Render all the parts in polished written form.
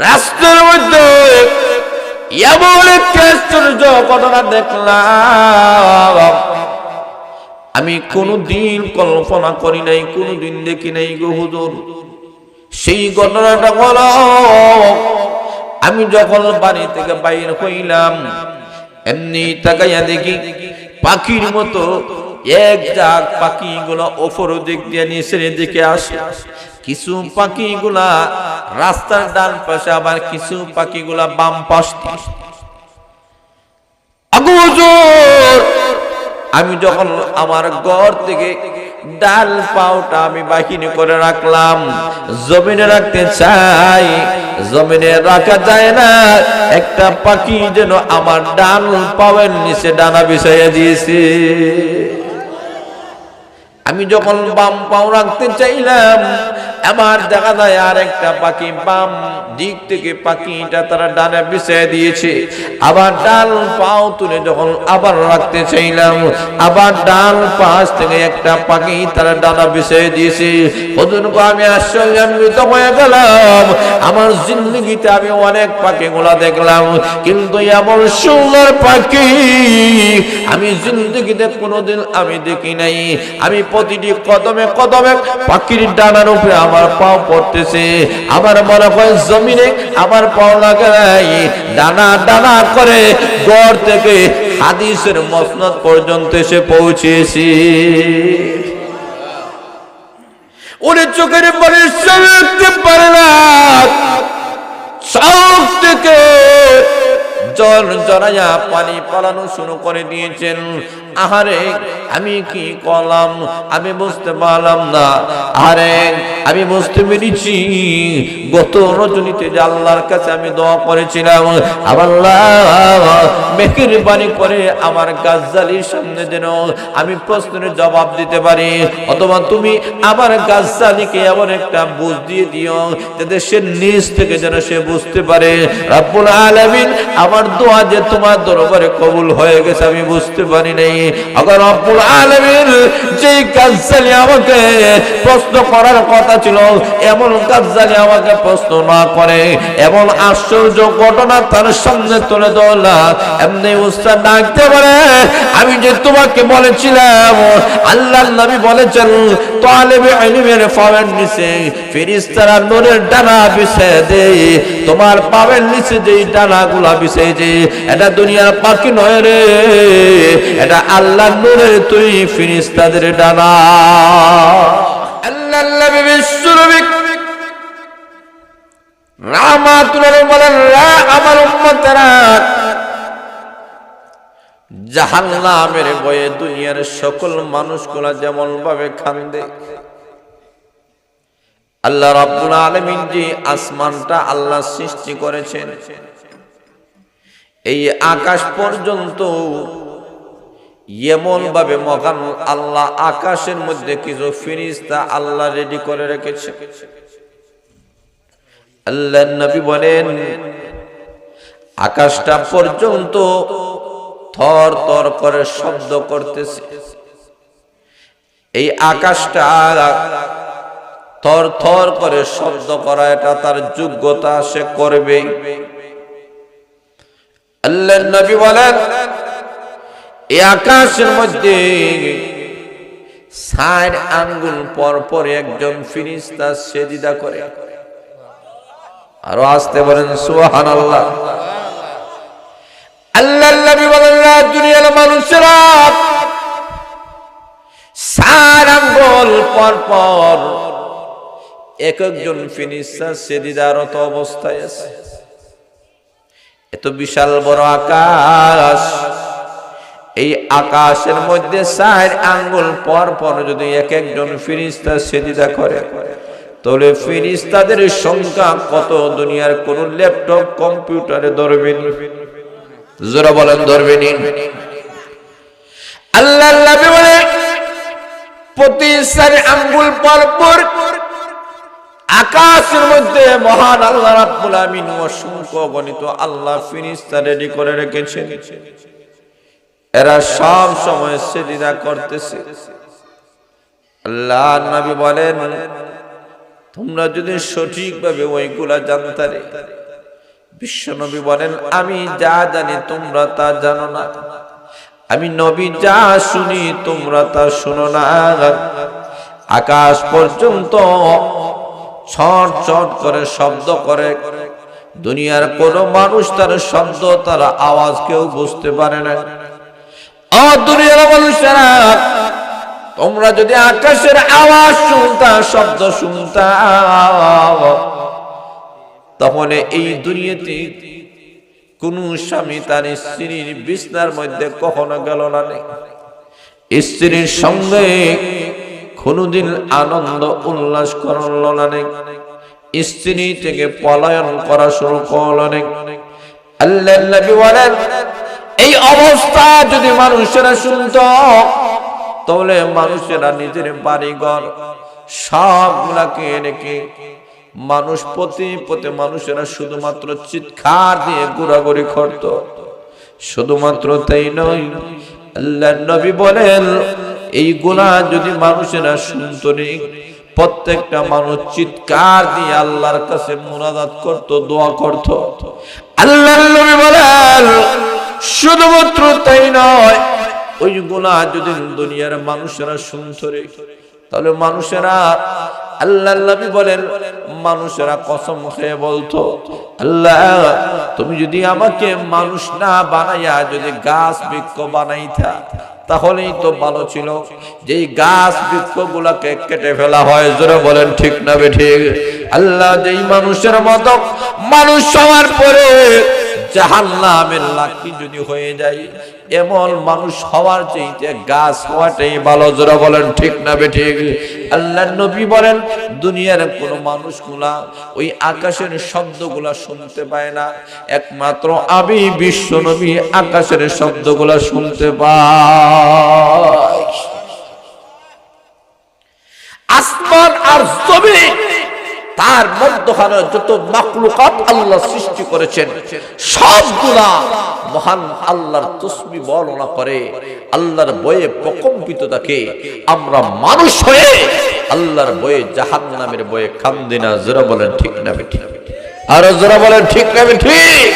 রাস্তার মধ্যে এমন একটা আশ্চর্য ঘটনা দেখলাম, আমি কোনদিন কল্পনা করি নাই, কোনদিন দেখি নাই গো হুজুর। সেই ঘটনাটা হলো, আমি যখন বাড়ি থেকে বাইর হইলাম, এমনি তাকাইয়া দেখি পাখির মতো এক জাগ পাখিগুলো ওপর দিক দিয়ে নিচের দিকে আসে। কিছু পাখিগুলা রাস্তার ডান পাশে, আবার কিছু পাখিগুলা বাম পাশে। আমি যখন আমার ঘর থেকে ডাল পাউটা আমি বাহিনী করে রাখলাম, জমিনে রাখতে চাই, জমিনে রাখা যায় না। একটা পাখি যেন আমার ডাল পাওয়ের নিচে ডানা বিছাইয়া দিয়েছে। আমি যখন বাম পাও রাখতে চাইলাম, আমার দেখা যায় আর একটা পাখি বাম দিক থেকে পাখিটা তারা ডানা বিছিয়ে দিয়েছে। আবার ডাল পাও তুলে যখন আবার রাখতে চাইলাম, আবার ডাল পাশ থেকে একটা পাখি তারা ডানা বিছিয়ে দিয়েছে। হুজুর গো, আমি আশ্চর্যান্বিত হয়ে গেলাম। আমার জিন্দগিতে আমি অনেক পাখিগুলা দেখলাম, কিন্তু এমন সুন্দর পাখি আমি জিন্দগিতে কোনোদিন আমি দেখি নাই। আমি প্রতিটি কদমে কদমে পাখির ডানার উপরে আমার পাও পড়তেছে, আমার মনে হয় জমিনে আমার পাও লাগে নাই। ডানা ডানা করে ঘর থেকে হাদিসের মসনদ পর্যন্ত এসে পৌঁছেছি। ওরে চোখের পানি দেখতে পারে না, চোখ থেকে জল জড়াইয়া পানি পালানো শুরু করে দিয়েছেন। আহারে, আমি কি করলাম আমি বুঝতে পারলাম না। আরে, আমি বুঝতে পেরেছি, গত রজনীতে যে আল্লাহর কাছে আমি দোয়া করেছিলাম, আল্লাহ মেহেরবানি করে আমার গাজ্জালির সামনে যেন আমি প্রশ্নের জবাব দিতে পারি, অথবা তুমি আমার গাজ্জালিকে এমন একটা বুঝ দিয়ে দিও যাতে সে নিজ থেকে যেন সে বুঝতে পারে রব্বুল আলামিন আমার দোয়া যে তোমার দরবারে কবুল হয়ে গেছে আমি বুঝতে পারি নাই। আবার রব্বুল আলামিন যে গাজ্জালি আমাকে প্রশ্ন করার কথা ছিল, এমন গাজ্জালি আমাকে প্রশ্ন না করে এমন আশ্চর্য ঘটনা তার সামনে তুলে ধরলা। এমনি উস্তাদ ডাকতে পারে, আমি যে তোমাকে বলেছিলাম, আল্লাহর নবী বলেছেন তালেবে ইলমের পায়ের নিচে ফেরেশতারা নূরের ডানা বিছিয়ে দেয়, তোমার পায়ের নিচে যেই ডানাগুলা বিছিয়ে যে এটা দুনিয়ার পাখি নয় রে, এটা আল্লাহর নূরের তৈরি ফেরেশতাদের ডানা। আল্লাহর নবী বিশ্বনবী রাহমাতুল্লাহ বলেন, আমার উম্মতেরা জাহান্নামের ভয়ে দুনিয়ার সকল মানুষগুলা যেমন ভাবে কান্দে, আল্লাহ রাব্বুল আলামিন যে আসমানটা আল্লাহ সৃষ্টি করেছেন, এই আকাশ পর্যন্ত এমন ভাবে মহান আল্লাহ আকাশের মধ্যে কিছু ফেরেশতা আল্লাহ রেডি করে রেখেছে। আল্লাহর নবী বলেন, আকাশটা পর্যন্ত থর থর করে শব্দ করতেছে। এই আকাশটা থর থর করে শব্দ করা এটা তার যোগ্যতা, সে করবে। আল্লাহর নবী বলেন, এই আকাশের মধ্যে 4 আঙ্গুল পর পর একজন ফেরেশতা সেজদা করে। আরো আসতে বলেন সুবহানাল্লাহ। আল্লাহর নবী বলেন, দুনিয়ার মানুষেরা 4 আঙ্গুল পর পর এক একজন ফেরেশতা সেজদারত অবস্থায় আছে। এত বিশাল বড় আকাশ, এই আকাশের মধ্যে 4 আঙ্গুল পর পর যদি এক একজন ফেরেশতা সেজদা করে, তাহলে ফেরেশতাদের সংখ্যা কত দুনিয়ার কোন ল্যাপটপ কম্পিউটারে ধরবে না। যারা বলেন ধরবে না। আল্লাহর নবী বলে, প্রতি 4 আঙ্গুল পর পর আকাশের মধ্যে মহান আল্লাহ রাব্বুল আমিন অসংখ্য গণিত আল্লাহ ফেরেশতা রেডি করে রেখেছেন। এরা সব সময় সিজদা করতেছে। আল্লাহর নবী বলেন, তোমরা যদি সঠিকভাবে ওইগুলা জানতারে, বিশ্বনবী বলেন, আমি যা জানি তোমরা তা জানো না, আমি নবী যা শুনি তোমরা তা শুনো না। আকাশ পর্যন্ত ছট ছট করে শব্দ করে, দুনিয়ার কোন মানুষ তার শব্দ তার আওয়াজ কেউ বুঝতে পারে না। ও দুনিয়ার মানুষেরা, তোমরা যদি আকাশের আওয়াজ শুনতা, শব্দ শুনতা, তাহলে এই দুনিয়াতে কোন স্বামী তার স্ত্রীর বিছনার মধ্যে কখনো গেল না, স্ত্রীর সঙ্গে কোনদিন আনন্দ উল্লাস করল না, স্ত্রী থেকে পলায়ন করা শুরু করল না। আল্লাহর নবী বলেন, এই অবস্থা যদি মানুষেরা শুনত, তাহলে মানুষেরা নিজের বাড়িঘর সবগুলাকে রেখে মানুষ প্রতি মানুষেরা শুধুমাত্র চিৎকার দিয়ে ঘোরাঘুরি করত। শুধুমাত্র তাই নয়, আল্লাহর নবী বলেন, এইগুলা যদি মানুষেরা শুনত, প্রত্যেকটা মানুষ চিৎকার দিয়ে আল্লাহর কাছে মুনাজাত করত, দোয়া করত। আল্লাহর নবী বলেন, শুধুমাত্র তাই নয়, ওইগুলা যদি দুনিয়ার মানুষেরা শুনত, তাহলে মানুষেরা, আল্লাহর নবী বলেন, মানুষেরা কসম খেয়ে বলতো, আল্লাহ তুমি যদি আমাকে মানুষ না বানাইয়া যদি গাছ বৃক্ষ বানাইতা, তাহলেই তো ভালো ছিল। যেই গাছ বৃক্ষ গুলাকে কেটে ফেলা হয়, জোরে বলেন ঠিক না বেঠিক? আল্লাহ যেই মানুষের মতো মানুষ হওয়ার পরে জাহান্নামের লাকড়ি যদি হয়ে যায়, এমন মানুষ হওয়ার চাইতে গাছ হওয়াটাই ভালো, জোরে বলেন ঠিক না বেঠিক? আল্লাহর নবী বলেন, দুনিয়ার কোন মানুষগুলা ওই আকাশের শব্দগুলা শুনতে পায় না, একমাত্র আমি বিশ্ব নবী আকাশের শব্দগুলা শুনতে পাই। আসমান আর জমিন, তার মধ্যখানে যত মাখলুকাত আল্লাহ সৃষ্টি করেছেন, সবগুলা মহান আল্লাহর তাসবিহ বর্ণনা করে, আল্লাহর ভয়ে প্রকম্পিত থাকে। আমরা মানুষ হয়ে আল্লাহর ভয়ে, জাহান্নামের ভয়ে কান্দি না, জোরে বলেন ঠিক না বেঠিক? আর জোরে বলেন ঠিক না বেঠিক?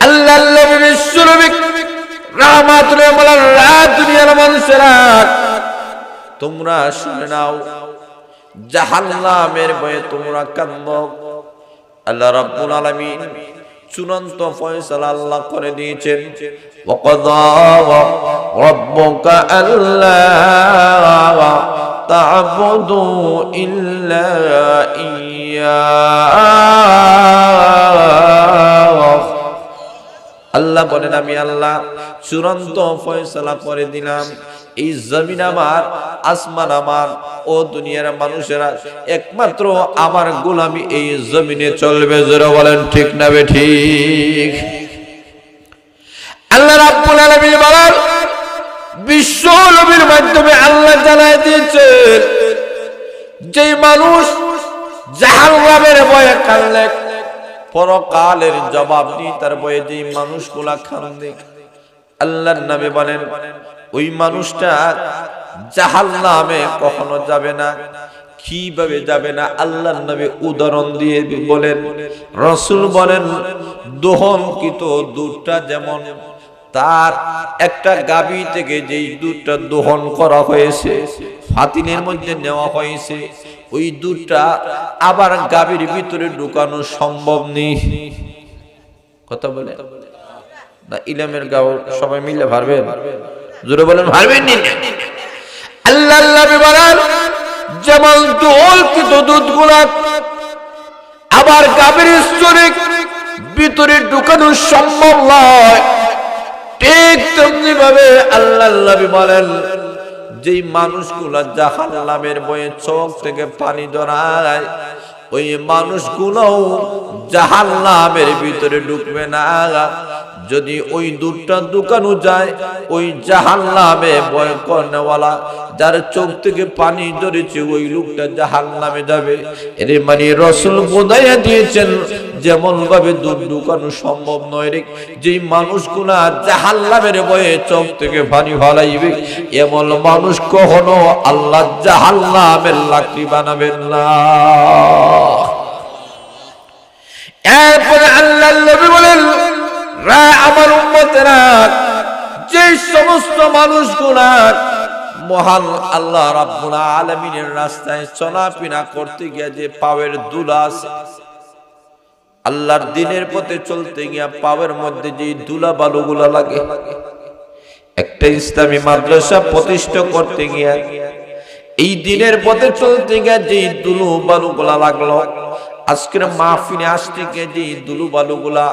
আল্লাহর নবী বিশ্বনবী রাহমাতুল লিল আলামিন, দুনিয়ার মানুষেরা তোমরা শুনে নাও, জাহান্নামের ভয়ে তোমরা কাঁদো। আল্লাহ রাব্বুল আলামিন চূড়ান্ত ফয়সালা আল্লাহ করে দিয়েছেন, ওয়াকাযা রাব্বুকা আল্লা তা'বুদু ইল্লা ইয়্যাহু। আল্লাহ বলেন, আমি আল্লাহ চূড়ান্ত ফয়সালা করে দিলাম, এই জমিন আমার, আসমান আমার, ও দুনিয়ার মানুষেরা একমাত্র আমার গোলামি এই জমিনে চলবে, জোরে বলেন ঠিক না বেঠিক? আল্লাহ রাব্বুল আলামিন বলেন, বিশ্ব নবীর মাধ্যমে আল্লাহ জানায় দিয়েছেন, যে মানুষ জাহান্নামের ভয়ে কাঁদলে পরকালের জবাব নেই, তার ভয়ে যে মানুষগুলা কাঁদে, আল্লাহর নবী বলেন, ওই মানুষটা জাহান্নামে কখনো যাবে না। কিভাবে যাবে না? আল্লাহর নবী উদাহরণ দিয়ে বলেন, রাসূল বলেন, দহনকৃত দুধটা যেমন, তার একটা গাভী থেকে যেই দুধটা দহন করা হয়েছে, ফাতিনের মধ্যে নেওয়া হয়েছে, ওই দুধটা আবার গাভীর ভিতরে ঢুকানো সম্ভব নেই। কথা বলে না? ইলামের গাও সবাই মিলে পারবেন? জোরে বলেন, পারবেন নি? আল্লাহর নবী বলেন, যেমন দহনকৃত দুধগুলা আবার গাভীর স্তরে ভিতরে ঢুকানো সম্ভব নয়, ঠিক তেমনি ভাবে আল্লাহর নবী বলেন, যেই মানুষগুলা জাহান্নামের ভয়ে চোখ থেকে পানি ঝরায়, ওই মানুষগুলোও জাহান্নামের ভিতরে ঢুকবে না। যদি ওই দুধটা দোকানো যায়, ওই জাহান্নামে ভয় করনেওয়ালা যার চোখ থেকে পানি ঝরেছে, ওই লোকটা জাহান্নামে যাবে। এর মানে রাসূল বোঝাইয়া দিয়েছেন, যেমন ভাবে দুধ দোকানো সম্ভব নয় রে, যেই মানুষগুলা জাহান্নামের ভয়ে চোখ থেকে পানি ফলাইবে, এমন মানুষ কখনো আল্লাহ জাহান্নামের লাকড়ি বানাবেন না। এরপরে আল্লাহ উম্মতেরা যে সমস্ত মানুষগুলা মহান আল্লাহ রাব্বুল আলামিনের রাস্তায় চলাফেরা করতে গিয়ে যে পায়ের ধুলা আছে, আল্লাহর দ্বীনের পথে চলতে গিয়া পায়ের মধ্যে যে ধুলা বালুগুলা লাগে, একটা ইসলামী মাদ্রাসা প্রতিষ্ঠা করতে গিয়া এই দ্বীনের পথে চলতে গিয়া যে ধুলো বালুগুলা লাগলো, আজকের মাহফিলে আসতে গিয়ে যে ধুলো বালুগুলা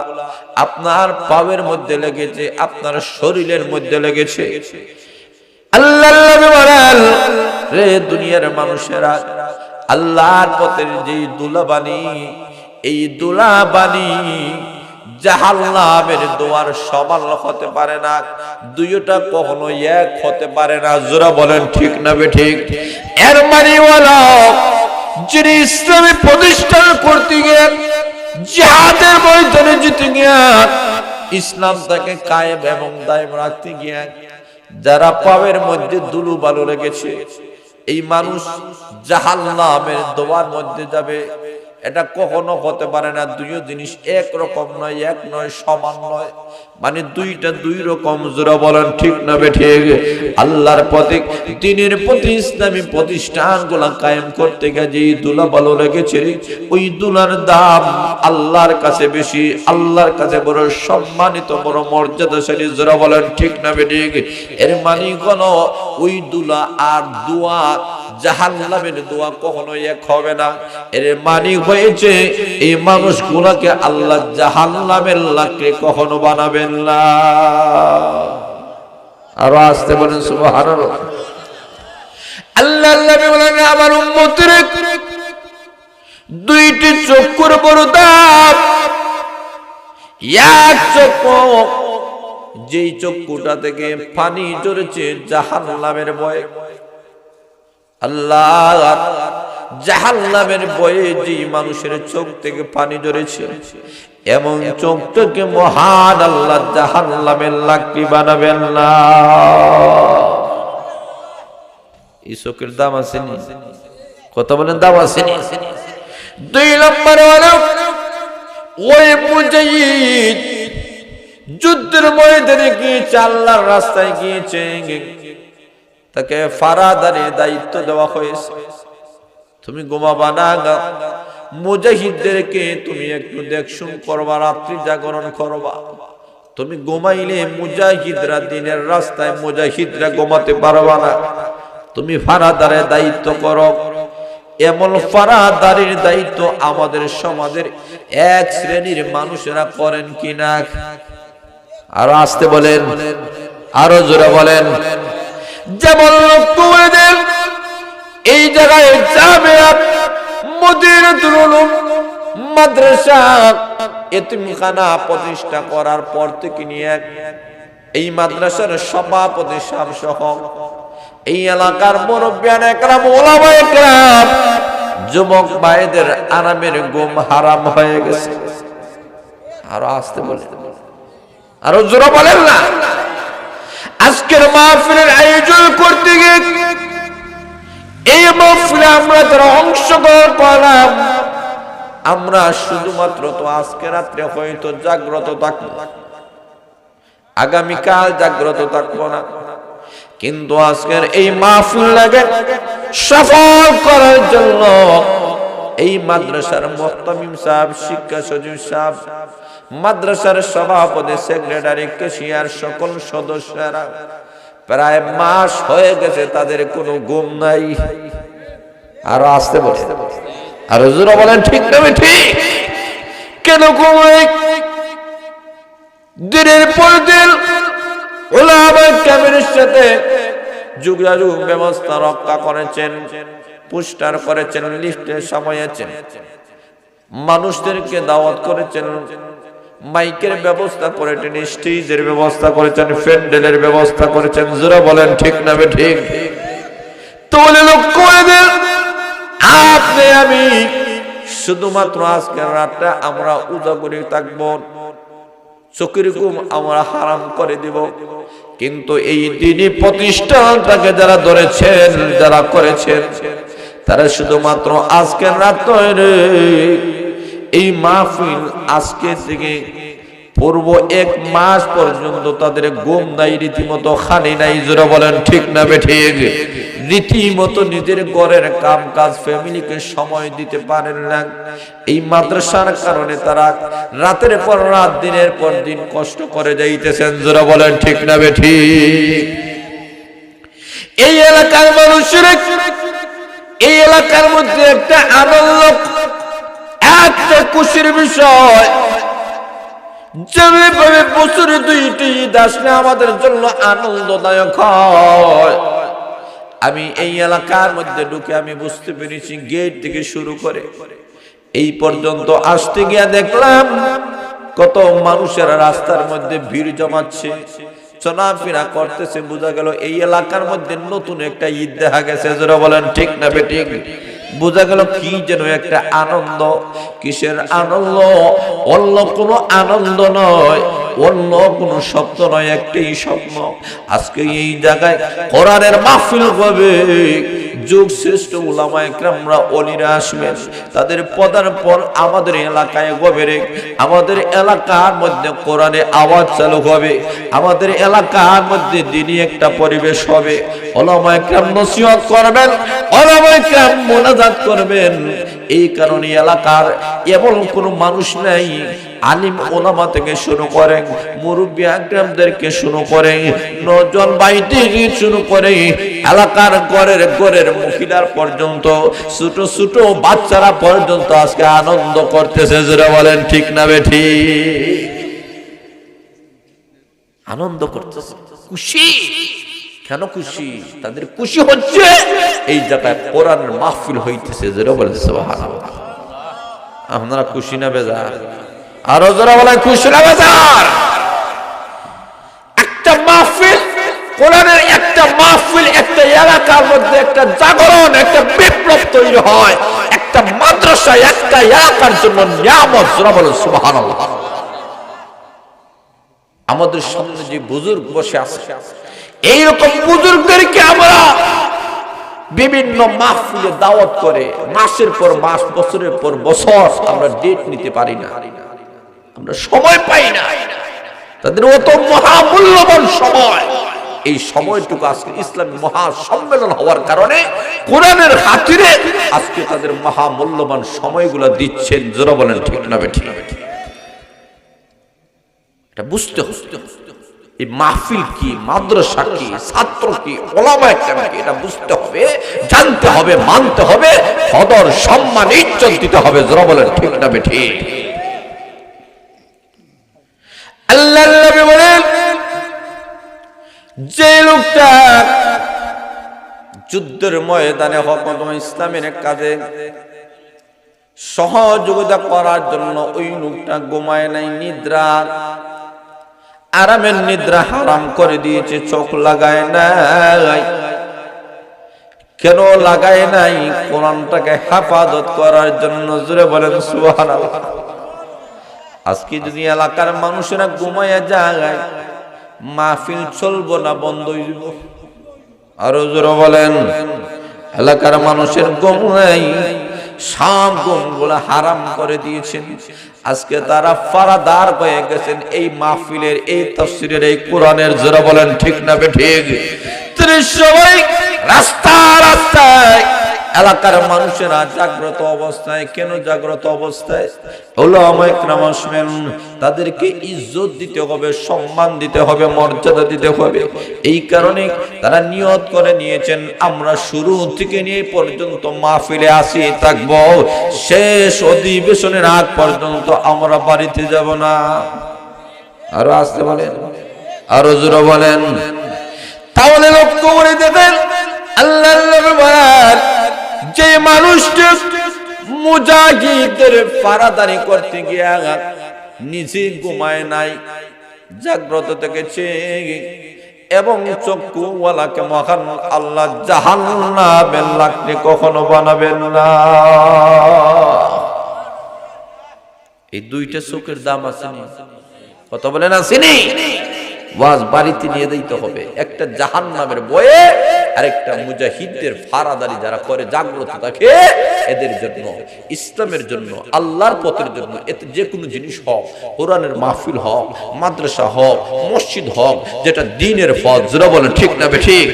আপনার পায়ের মধ্যে লেগেছে, আপনার শরীরের মধ্যে লেগেছে, আল্লাহ বলেন রে দুনিয়ার মানুষেরা, আল্লাহর পথের যে দুলাবানি, এই দুলাবানি জাহান্নামের দুয়ার সমান হতে পারে না, দুইটা কখনো এক হতে পারে না। জোরা বলেন ঠিক না বেঠিক? এর মানে হলো যিনি ইসলামী প্রতিষ্ঠান করতে গিয়ে জিহাদের ময়দানে জিতে গিয়া ইসলামটাকে কায়েম এবং দায়েম রাখতে গিয়া যারা পায়ের মধ্যে ধুলো বালু লেগেছে, এই মানুষ জাহান্নামের দোয়ার মধ্যে যাবে। এটা কখনো হতে পারে না। দুইও জিনিস এক রকম নয়, এক নয়, সমান নয়, মানে দুইটা দুই রকম। জোরা বলেন ঠিক না বেঠিক? আল্লাহর পথে দ্বীনের পথে ইসলামী প্রতিষ্ঠানগুলো কায়েম করতে গিয়ে যে ধুলা বালু লেগেছে, ওই ধুলার দাম আল্লাহর কাছে বেশি, আল্লাহর কাছে বড় সম্মানিত, বড় মর্যাদাশালী। জোরা বলেন ঠিক না বেঠিক? এর মানে কোনো ওই ধুলা আর দোয়া, জাহান্নামের দোয়া কখনো এক হবে না। এর মানে হয়েছে এই মানুষগুলোকে আল্লাহ জাহান্নামের লাকড়ি কখনো বানাবেন না। আরো আসতে বলেন সুবহানাল্লাহ। আল্লাহ নবী বলেন আমার উম্মতের দুইটি চক্ষুর বড় দাম। এক চক্ষু, যেই চক্ষুটা থেকে পানি ঝরেছে জাহান্নামের ভয়ে, আল্লাহ জাহান্নামের ভয়ে যে মানুষের চোখ থেকে পানি ঝরেছে, এমন চোখটাকে মহান আল্লাহ জাহান্নামের লাকড়ি বানাবেন না। এই চোখের দাম আছে নি? কথা বলেন, দাম আছে নি? দুই নম্বর হলো ওই মুজাহিদ যুদ্ধের ময়দানে গিয়েছে, আল্লাহর রাস্তায় গিয়েছে, তাকে ফারাদারের দায়িত্ব দেওয়া হয়েছে। তুমি ঘুমাবা না, মুজাহিদদেরকে তুমি একটু দেখশুন করবা, রাত্রি জাগরণ করবা। তুমি ঘুমাইলে মুজাহিদরা দ্বীনের রাস্তায় মুজাহিদরা ঘুমাতে পারবা না। তুমি ফারাদারের দায়িত্ব করো। এমন ফারাদারের দায়িত্ব আমাদের সমাজের এক শ্রেণীর মানুষেরা করেন কিনা? আরো আসতে বলেন, আরো জোরে বলেন। যেমন লোকদের এই জায়গায় যাবে মদিনাতুল উলুম মাদ্রাসা এতিমখানা প্রতিষ্ঠা করার পর থেকে নিয়ে এই মাদ্রাসার সভাপতি সাহেব সহ এই এলাকার মুরব্বিয়ান একরাম, ওলামায়ে কেরাম, যুবক ভাইদের আরামের ঘুম হারাম হয়ে গেছে। আরো আসতে বলেন, আরো জোরে বলেন না। আজকের মাহফিলের আয়োজন করতে গিয়ে এই মাহফিলে আমরা যারা অংশগ্রহণ করলাম, আমরা শুধুমাত্র তো আজকে রাত্রে হয়তো জাগ্রত থাকবো, আগামীকাল জাগ্রত থাকবো না, কিন্তু আজকের এই মাহফিল লাগে সফল করার জন্য এই মাদ্রাসার মুহতামিম সাহেব, শিক্ষা সচিব সাহেব, মাদ্রাসার সভাপতি, সেক্রেটারি, ক্যাশিয়ার, সকল সদস্যরা প্রায় মাস হয়ে গেছে, তাদের কোনো ঘুম নাই। আরো আসতে বলে, আরো জোরে বলেন ঠিক না ঠিক? কেন ঘুম নাই? দিনের পর দিন উলামায়ে কেরামের সাথে যোগাযোগ ব্যবস্থা রক্ষা করেছেন, পোস্টার করেছেন, লিফটে সামাইয়েছেন, মানুষদেরকে দাওয়াত করেছেন, মাইকের ব্যবস্থা করেছেন, স্টেজের ব্যবস্থা করেছেন, প্যান্ডেলের ব্যবস্থা করেছেন। জোরে বলেন ঠিক না ঠিক? তো বলে লক্ষ্য করে দেন, আপনি আমি শুধুমাত্র আজকের রাতটা আমরা উজাগরি থাকবো, চোখের ঘুম আমরা হারাম করে দিব। কিন্তু এই দ্বীনি প্রতিষ্ঠানটাকে যারা ধরেছেন, যারা করেছেন, তারা শুধুমাত্র আজকের রাত নয় রে, এই মাহফিল আজকে থেকে পূর্ব 1 মাস পর্যন্ত তাদের ঘুম নাই, রীতিমতো খানি নাই। জোরে বলেন ঠিক না বেঠিক? রীতিমতো নিজের ঘরের কাম কাজ, ফ্যামিলিকে সময় দিতে পারেন না। এই মাদ্রাসার কারণে তারা রাতের পর রাত, দিনের পর দিন কষ্ট করে যাইতেছেন। জোরে বলেন ঠিক না বেঠিক? এই এলাকার মানুষের, এই এলাকার মধ্যে একটা আনন্দ, একটা খুশির বিষয়, যেভাবে বছরে 2টি ঈদ আসলে আমাদের জন্য আনন্দদায়ক হয়। আমি এই এলাকার মধ্যে ঢুকে আমি বুঝতে পেরেছি, গেট থেকে শুরু করে এই পর্যন্ত আসতে গিয়ে দেখলাম কত মানুষের রাস্তার মধ্যে ভিড় জমাচ্ছে, চলাফেরা করতেছে। বোঝা গেল এই এলাকার মধ্যে নতুন একটা ঈদ দেখা গেছে। যারা বলেন ঠিক না বেঠিক? বোঝা গেল কি যেন একটা আনন্দ। কিসের আনন্দ? অন্য কোনো আনন্দ নয়, অন্য কোনো স্বপ্ন নয়, একটাই স্বপ্ন। আজকে এই জায়গায় কোরআনের মাহফিল হবে, যুগ শ্রেষ্ঠ উলামা ইকরামরা, ওলিরা আসবেন। তাদের পদার্পণ আমাদের এলাকায় গভীরে, আমাদের এলাকার মধ্যে কোরআনের আওয়াজ চালু হবে, আমাদের এলাকার মধ্যে দিনী একটা পরিবেশ হবে। উলামা ইকরাম নসিহত করবেন, উলামা ইকরাম মোনাজাত করবেন। এই কারণে এলাকার এমন কোনো মানুষ নাই, আলিম ওলামা থেকে শুরু করে, মুরব্বী আকরামদেরকে শুরু করে, নজন বাইতে শুরু করে, এলাকার ঘরের মহিলার পর্যন্ত, ছোট ছোট বাচ্চারা পর্যন্ত আজকে আনন্দ করতেছে। যারা বলেন ঠিক না বেঠিক? আনন্দ করতেছে, খুশি। কেন খুশি? তাদের খুশি হচ্ছে এই জায়গায় কোরআনের মাহফিল হইতেছে। যারা বলেন সুবহানাল্লাহ। আপনারা খুশি না বেজার? আরো যারা বলেন খুশি না বেজার? একটা মাহফিল, কোরআনের একটা মাহফিল, একটা এলাকার মধ্যে একটা জাগরণ, একটা বিপ্লব তৈরি হয়। একটা মাদ্রাসা একটা এলাকার জন্য নিয়ামত। যারা বলেন সুবহানাল্লাহ। আমাদের সামনে যে বুজুর্গ বসে আছে, এইরকম বুজুর্গদেরকে আমরা বিভিন্ন মাহফিলে দাওয়াত করে মাসের পর মাস, বছরের পর বছর আমরা ডেট নিতে পারি না, আমরা সময় পাই না। তাদের অত মহামূল্যবান সময়, এই সময়টুকু আজকে ইসলামী মহাসম্মেলন হওয়ার কারণে কোরআনের খাতিরে আজকে তাদের মহামূল্যবান সময়গুলো দিচ্ছেন। যারা বলেন ঠিক না বেঠিক? এটা বুঝতে হবে। এই মাহফিল কি, মাদ্রাসা কি, ছাত্র কি, ওলামা ইকরাম কি, এটা বুঝতে হবে, জানতে হবে, মানতে হবে, কদর সম্মান ইজ্জত দিতে হবে। যারা বলেন ঠিক না বেঠিক? আল্লাহর নবী বলেন, যে লোকটা যুদ্ধের ময়দানে হোক অথবা ইসলামের কাজে সহযোগিতা করার জন্য ওই লোকটা ঘুমায় নাই, নিদ্রা, আরামের নিদ্রা হারাম করে দিয়েছে, চোখ লাগায় নাই। কেন লাগায় নাই? কোরআনটাকে হেফাজত করার জন্য। জোরে বলেন সুবহানাল্লাহ। আজকে যদি এলাকার মানুষেরা ঘুমাইয়া যায়, মাহফিল চলবো না, বন্ধ হয়ে যাব। আরো জোরে বলেন, এলাকার মানুষের ঘুম নাই, সব ঘুমগুলো হারাম করে দিয়েছেন। আজকে তারা ফারাদার হয়ে গেছেন এই মাহফিলের, এই তাফসীরের, এই কোরআনের। যারা বলেন ঠিক না বেঠিক? সবাই রাস্তায় এলাকার মানুষেরা জাগ্রত অবস্থায়। কেন জাগ্রত অবস্থায়? উলামা ইকরাম আসবেন, তাদেরকে ইজ্জত দিতে হবে, সম্মান দিতে হবে, মর্যাদা দিতে হবে। এই কারণে তারা নিয়ত করে নিয়েছেন, আমরা শুরু থেকে নিয়ে পর্যন্ত মাহফিলে আসি থাকবো, শেষ অধিবেশনের আগ পর্যন্ত আমরা বাড়িতে যাব না। আরো আসতে বলেন, আরো জোরে বলেন। তাহলে লক্ষ্য করে দেখেন, আল্লাহর নবী বলেন, যে মানুষটি মুজাহিদের ফারাদারি করতে গিয়া নিজে ঘুমায় নাই, জাগ্রত থেকেছে, এবং চক্ষুওয়ালাকে মহান আল্লাহ জাহান্নামের লাকড়ি কখনো বানাবেন না। এই দুইটা চোখের দাম আছে, কত বলেন আসেনি? ওয়াজ বাড়িতে নিয়ে দিতে হবে। একটা জাহান্নামের ভয়ে আর একটা মুজাহিদদের ফারাদারি যারা করে জাগ্রত থাকে, এদের জন্য, ইসলামের জন্য, আল্লাহর পথের জন্য, এতে যে কোনো জিনিস হোক, কোরআনের মাহফিল হোক, মাদ্রাসা হোক, মসজিদ হোক, যেটা দ্বীনের পথ, যারা বলেন ঠিক না ঠিক,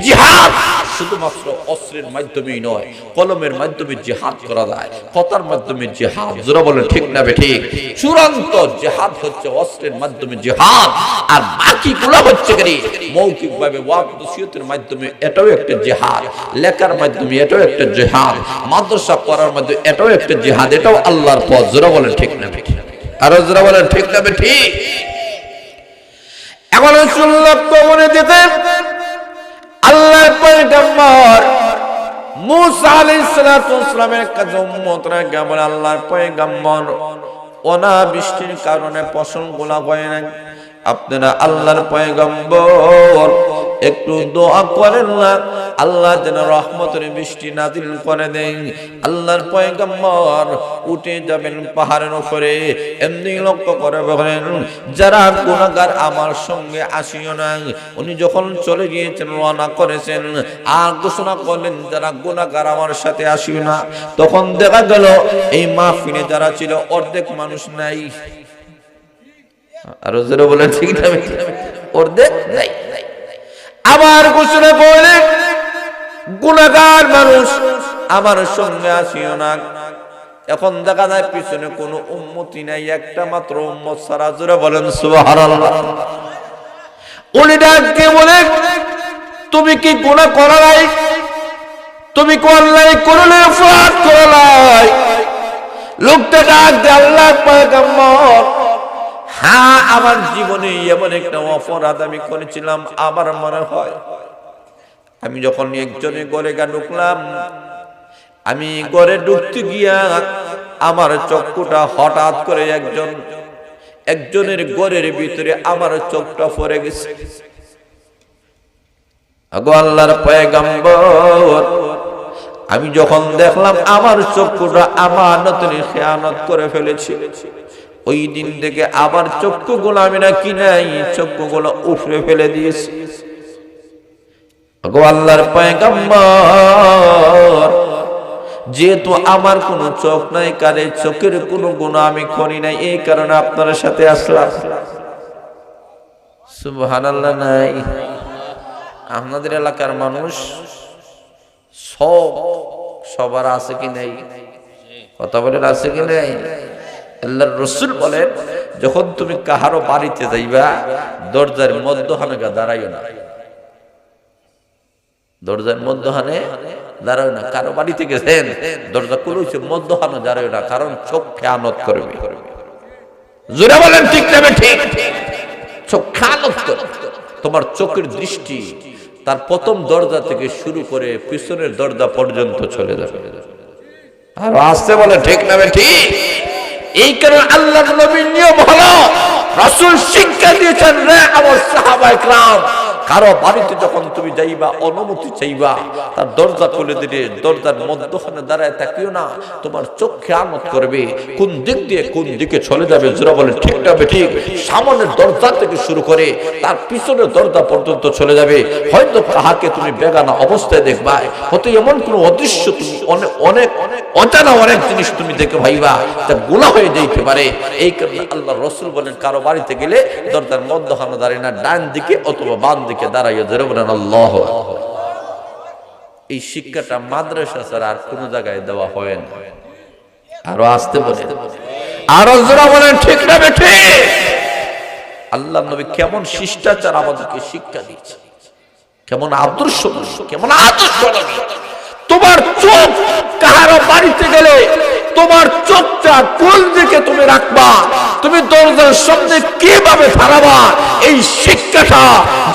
জিহাদ শুধুমাত্র অস্ত্রের মাধ্যমেই নয়, কলমের মাধ্যমে জিহাদ করা যায়, কথার মাধ্যমে জিহাদ, যারা বলেন ঠিক না ঠিক। চূড়ান্ত জিহাদ হচ্ছে অস্ত্রের মাধ্যমে জিহাদ, আর বাকিগুলো হচ্ছে কি মৌখিকভাবে ওয়াজ নসিহতের মাধ্যমে, এটাও একটা জিহাদ, লেখার মাধ্যমে এটাও একটা জিহাদ, মাদ্রাসা করার মাধ্যমে এটাও একটা জিহাদ, এটাও আল্লাহর পথ, যারা বলেন ঠিক না ঠিক। আর যারা বলেন ঠিক না ঠিক। এখন শুনলাম কবরে দিতেন আল্লাহর পয়গম্বর মুসা আলাইহিস সালাতু ওয়াস সালামের কাছে উম্মতরা কেমন আল্লাহর পয়গম্বর অনাবৃষ্টির কারণে ফসলগুলা হয় না, আপনারা আল্লাহর পয়গম্বর একটু দোয়া করেন না, আল্লাহ যেন রহমতের বৃষ্টি নাজিল করে দেন। আল্লাহর পয়গম্বর উঠে যাবেন পাহাড়ের উপরে, এমনি লক্ষ্য করে বলেন যারা গুনাহগার আমার সঙ্গে আসিও না। উনি যখন চলে গিয়েছেন, রওনা করেছেন, আর ঘোষণা করলেন যারা গুনাহগার আমার সাথে আসিও না। তখন দেখা গেল এই মাহফিলে যারা ছিল অর্ধেক মানুষ নাই। আর যারা বলেন ঠিক না অর্ধেক নাই। আবার ঘোষণা করলেন গুনাহগার মানুষ আমার সঙ্গে আসিও না। এখন দেখা যায় পিছনে কোনো উম্মতি নাই, একটা মাত্র উম্মত ছাড়া। জোরে বলেন সুবহানাল্লাহ। উনি ডাক দিয়ে বলে তুমি কি গুনাহ করো নাই? তুমি কি অন্যায় করলে, অপরাধ করো নাই? লোকটা ডাক দিয়ে আল্লাহ পয়গম্বর, হ্যাঁ আমার জীবনে এমন একটা অপরাধ আমি করেছিলাম। আমার মনে হয় আমি যখন একজনের ঘরে ঢুকলাম, আমি ঘরে ঢুকতে গিয়া আমার চক্ষুটা হঠাৎ করে একজনের ঘরের ভিতরে আমার চোখটা পড়ে গেছে। আগো আল্লাহর পয়গম্বর, আমি যখন দেখলাম আমার চক্ষুটা আমানতের খেয়ানত করে ফেলেছি, ওই দিন থেকে আবার চক্ষুগুলো আমি নাকি নাই, চক্ষুগুলো উপড়ে ফেলে দিয়েছি। আগো আল্লাহর পয়গম্বর, যেহেতু আমার কোনো চোখ নাই, কারে চোখের কোনো গুনাহ আমি করি নাই, এই কারণে আপনার সাথে আসলাম। সুবহানাল্লাহ। নাই আপনাদের এলাকার মানুষ সবার আছে কি নাই? কথা বলেন আছে কি নাই? আল্লাহর রাসূল বলেন যখন তুমি কাহারো বাড়িতে যাইবা, দরজার মধ্যখানে দাঁড়াইও না। দরজার মধ্যখানে দাঁড়াও না। কারো বাড়িতে গেছেন, দরজা খুলেছে, মধ্যখানে দাঁড়াও না, কারণ চোখ খেয়ানত করবে। জোরে বলেন ঠিক না ঠিক? চোখ খেয়ানত করবে। তোমার চোখের দৃষ্টি তার প্রথম দরজা থেকে শুরু করে পিছনের দরজা পর্যন্ত চলে যাবে। আর আসতে বলে ঠিক না ঠিক? এই কারণে আল্লাহর নবীর নিয়ম হলো, রাসূল শিক্ষা দিয়েছেন, রে আমার সাহাবায়ে কেরাম, কারো বাড়িতে যখন তুমি যাইবা, অনুমতি চাইবা, তার দরজা খুলে দিলে দরজার মধ্যখানে দাঁড়ায় থাকিও না। তোমার চোখ খেয়ানত করবে, কোন দিক দিয়ে কোন দিকে চলে যাবে। জোরে বলেন ঠিক না ঠিক? সামনের দরজা থেকে শুরু করে তার পিছনের দরজা পর্যন্ত চলে যাবে। হয়তো কাহাকে তুমি বেগানা অবস্থায় দেখবা, হয়তো এমন কোন অদৃশ্য তুমি অনেক অজানা অনেক জিনিস তুমি দেখে ভাইবা, যা গুনাহ হয়ে যাইতে পারে। এই কারণে আল্লাহর রাসূল বলেন কারো বাড়িতে গেলে দরজার মধ্যখানে দাঁড়ায় না, ডান দিকে অথবা বাম দিকে দাঁড়াইয়া। জোরে বলেন আল্লাহু আকবার। এই শিক্ষাটা মাদ্রাসা ছাড়া আর কোন জায়গায় দেওয়া হয় না। আরো আসতে বলে, আরো জোরে বলেন ঠিক না ঠিক? আল্লাহর নবী কেমন শিষ্টাচার আমাদেরকে শিক্ষা দিয়েছে, কেমন আদর্শ, কেমন আদর্শ। তোমার চোখ কাহারো বাড়িতে গেলে তোমার চোখটা কোন দিকে তুমি রাখবা, তুমি দরজার সামনে কিভাবে দাঁড়াবা, এই শিক্ষাটা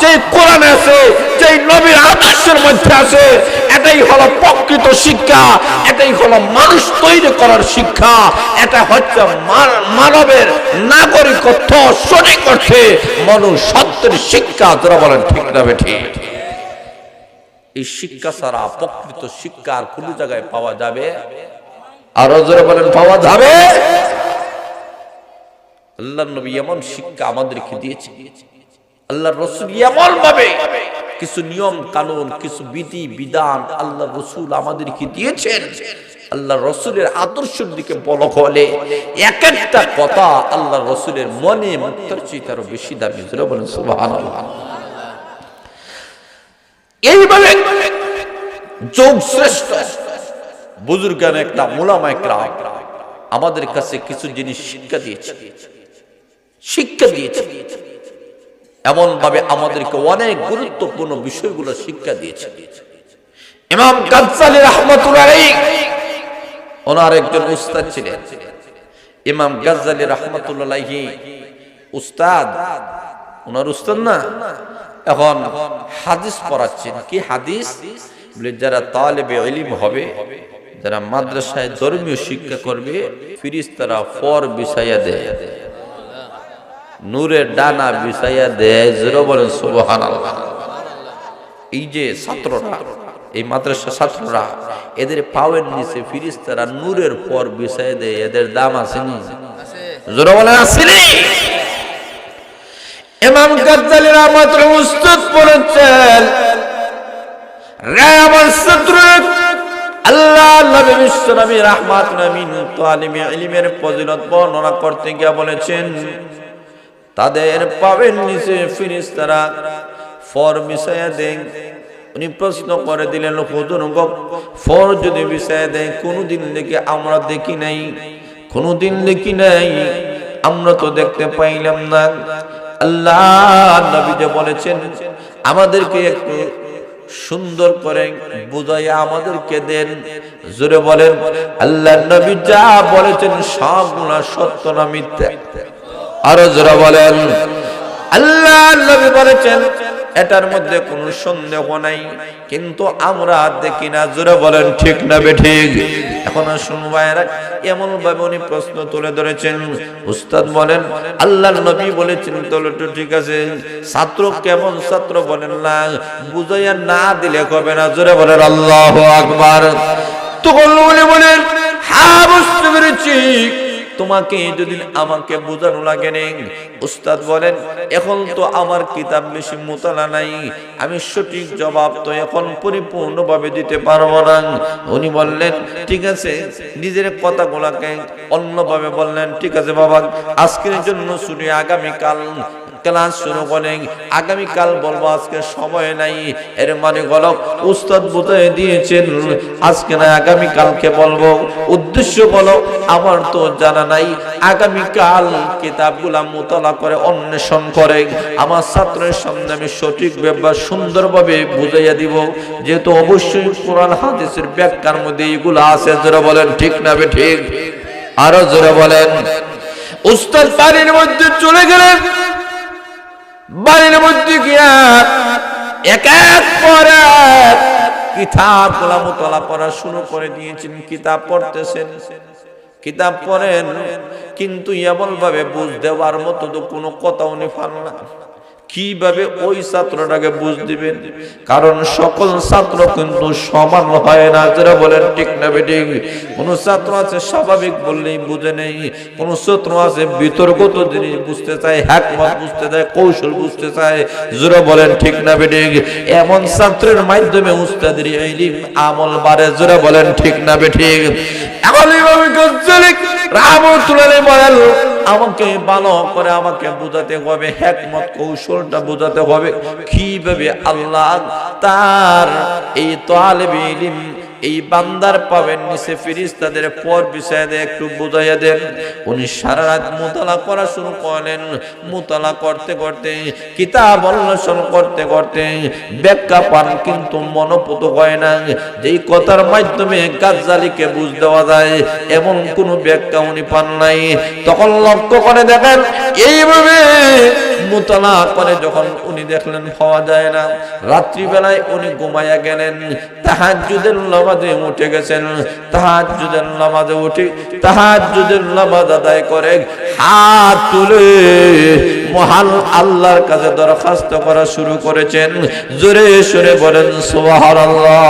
যে কোরআনে আছে, যে নবীর আদর্শের মধ্যে আছে, এটাই হলো প্রকৃত শিক্ষা, এটাই হলো মানুষ তৈরি করার শিক্ষা। এটা হচ্ছে মানবের নাগরিকত্ব সঠিক করছে মনুষ্যত্বের শিক্ষা। যারা বলেন ঠিক না ঠিক? এই শিক্ষা ছাড়া প্রকৃত শিক্ষা আর কোন জায়গায় পাওয়া যাবে? আরো জোরে বলেন পাওয়া যাবে? আল্লাহর নবী এমন শিক্ষা আমাদেরকে দিয়েছে, আল্লাহর রাসূল এমন ভাবে কিছু নিয়ম কানুন, কিছু বিধি বিধান আল্লাহর রাসূল আমাদেরকে দিয়েছেন। আল্লাহর রাসূলের আদর্শের দিকে বলা হলে এক একটা কথা আল্লাহর রাসূলের মনে মুক্তার চেয়ে আরো বেশি দামি। জোরে বলেন সুবহানাল্লাহ। এইভাবে যোগ শ্রেষ্ঠ বুজুর্গান একটা উলামায়ে কেরাম আমাদের কাছে কিছু জিনিস শিক্ষা দিয়েছে এমন ভাবে আমাদেরকে অনেক গুরুত্বপূর্ণ বিষয়গুলো শিক্ষা দিয়েছে। ইমাম গাজ্জালী রাহমাতুল্লাহ আলাইহি ওনার একজন উস্তাদ ছিলেন। ইমাম গাজ্জালী রাহমাতুল্লাহ আলাইহি উস্তাদ, ওনার উস্তাদ না, এখন হাদিস পড়াচ্ছেন। কি হাদিস? বলে যারা তালেবে ইলম হবে, যারা মাদ্রাসায় ধর্মীয় শিক্ষা করবে, ফেরেশতারা ফর বিছাইয়া দেয়, নূরের ডানা বিছাইয়া দেয়। জোরে বলেন সুবহানাল্লাহ। এই যে ছাত্ররা, এই মাদ্রাসা ছাত্ররা, এদের পাওয়ের নিচে ফেরেশতারা নূরের ফর বিছাইয়া দেয়। এদের দাম আছে না? জোরে বলেন আছে না? ইমাম গাজ্জালী রাহমাতুল্লাহ উস্তাদ বলেছেন, রে আমার ছাত্র, আল্লাহ নবী বিশ্বনবী রাহমাতুল আমিন তালিবে ইলমের ফজিলত বর্ণনা করতে গিয়ে বলেছেন, তাদের পায়ের নিচে ফেরেশতারা ফর বিছায়া দেন। উনি প্রশ্ন করে দিলেন, হুজুর গো, ফর যদি বিছায়া দেয় কোনদিন দেখি আমরা দেখি নাই, কোনদিন দেখি নাই, আমরা তো দেখতে পাইলাম না। আল্লাহ নবী যে বলেছেন আমাদেরকে একটু সুন্দর করে বুঝাইয়া আমাদেরকে দেন। জোরে বলেন আল্লাহ নবী যা বলেছেন সবগুলা সত্য না মিথ্যা? আরো জোরে বলেন। আল্লাহ নবী বলেছেন এটার মধ্যে কোনো সন্দেহ নাই, কিন্তু আমরা দেখি না। জোরে বলেন ঠিক না বেঠিক? এখন শুনুন ভাইরা, এমন ভাবে উনি প্রশ্ন তুলে ধরেছেন। উস্তাদ বলেন আল্লাহর নবী বলেছেন তো ঠিক আছে, ছাত্র কেমন ছাত্র বলেন না, বুঝাইয়া না দিলে হবে না। জোরে বলেন আল্লাহু আকবার। তখন উনি বলেন হ্যাঁ বুঝতে পেরেছি, তোমাকে যদি আমাকে বোঝানো লাগে না। উস্তাদ বলেন এখন তো আমার কিতাব বেশি মোতালা নাই, আমি সঠিক জবাব তো এখন পরিপূর্ণভাবে দিতে পারবো না। উনি বললেন ঠিক আছে, নিজের কথাগুলোকে অন্যভাবে বললেন, ঠিক আছে বাবা, আজকের জন্য শুনি, আগামীকাল ক্লাস শুরু করেন, আগামীকাল বলবো, আজকে সময় নাই। এর মানে হলো উস্তাদ বুঝিয়ে দিয়েছেন আজকে না আগামীকালকে বলবো। উদ্দেশ্য বলো আমার তো জানা নাই, আগামীকাল কিতাবগুলা মোতালা করে অন্বেষণ করে আমার ছাত্রের সামনে আমি সঠিক ব্যাপার সুন্দরভাবে বুঝাইয়া দিব, যেহেতু অবশ্যই কোরআন হাদিসের ব্যাখ্যার মধ্যে এগুলো আছে। জোরে বলেন ঠিক না ঠিক? আরো জোরে বলেন। উস্তাদ বাড়ির মধ্যে চলে গেলেন। বাড়ির মধ্যে গিয়া এক এক করে কিতাবগুলা মোতালা করা শুরু করে দিয়েছেন। কিতাব পড়তেছেন, কিতাব পড়েন, কিন্তু এমন ভাবে বুঝ দেওয়ার মতো তো কোনো কথা উনি পান না। কিভাবে ওই ছাত্রটাকে বুঝ দিবেন? কারণ সকল ছাত্র কিন্তু সমান হয় না। যারা বলেন ঠিক না বেঠিক? কোন ছাত্র আছে স্বাভাবিক বললেই বুঝে নেই, কোন ছাত্র আছে বিতর্কত জিনিস বুঝতে চায়, হিকমত বুঝতে চায়, কৌশল বুঝতে চায়। যারা বলেন ঠিক না বেঠিক? এমন ছাত্রের মাধ্যমে উস্তাদের ইলম আমল বাড়ে। যারা বলেন ঠিক না বেঠিক? এখন ইমাম গাজ্জালী রাহমাতুল্লাহ আলাইহি বলেন আমাকে ভালো করে আমাকে বুঝাতে হবে, হিকমত কৌশলটা বুঝাতে হবে, কিভাবে আল্লাহ তার এই তালেবে ইলম এই বান্দার পাবেন নিচে ফেরেশতাদের পর বিছায়া দিয়ে একটু বুঝাইয়া দেন। উনি সারা রাত মুতালা করা শুরু করলেন। মুতালা করতে করতে, কিতাব অন্বেষণ করতে করতে ব্যাখ্যা পান, কিন্তু মনোপুত হয় না। যেই কথার মাধ্যমে গাজ্জালীকে বুঝ দেওয়া যায় এমন কোন ব্যাখ্যা উনি পান নাই। তখন লক্ষ্য করে দেখেন এইভাবে মুতালা করে যখন উনি দেখলেন পাওয়া যায় না, রাত্রিবেলায় উনি ঘুমাইয়া গেলেন। তাহাজ্জুদের নামাজে উঠে গেছেন। তাহাজ্জুদের নামাজে উঠে তাহাজ্জুদের নামাজ আদায় করে হাত তুলে মহান আল্লাহর কাছে দরখাস্ত করা শুরু করেছেন। জোরে সরে বলেন সুবহানাল্লাহ।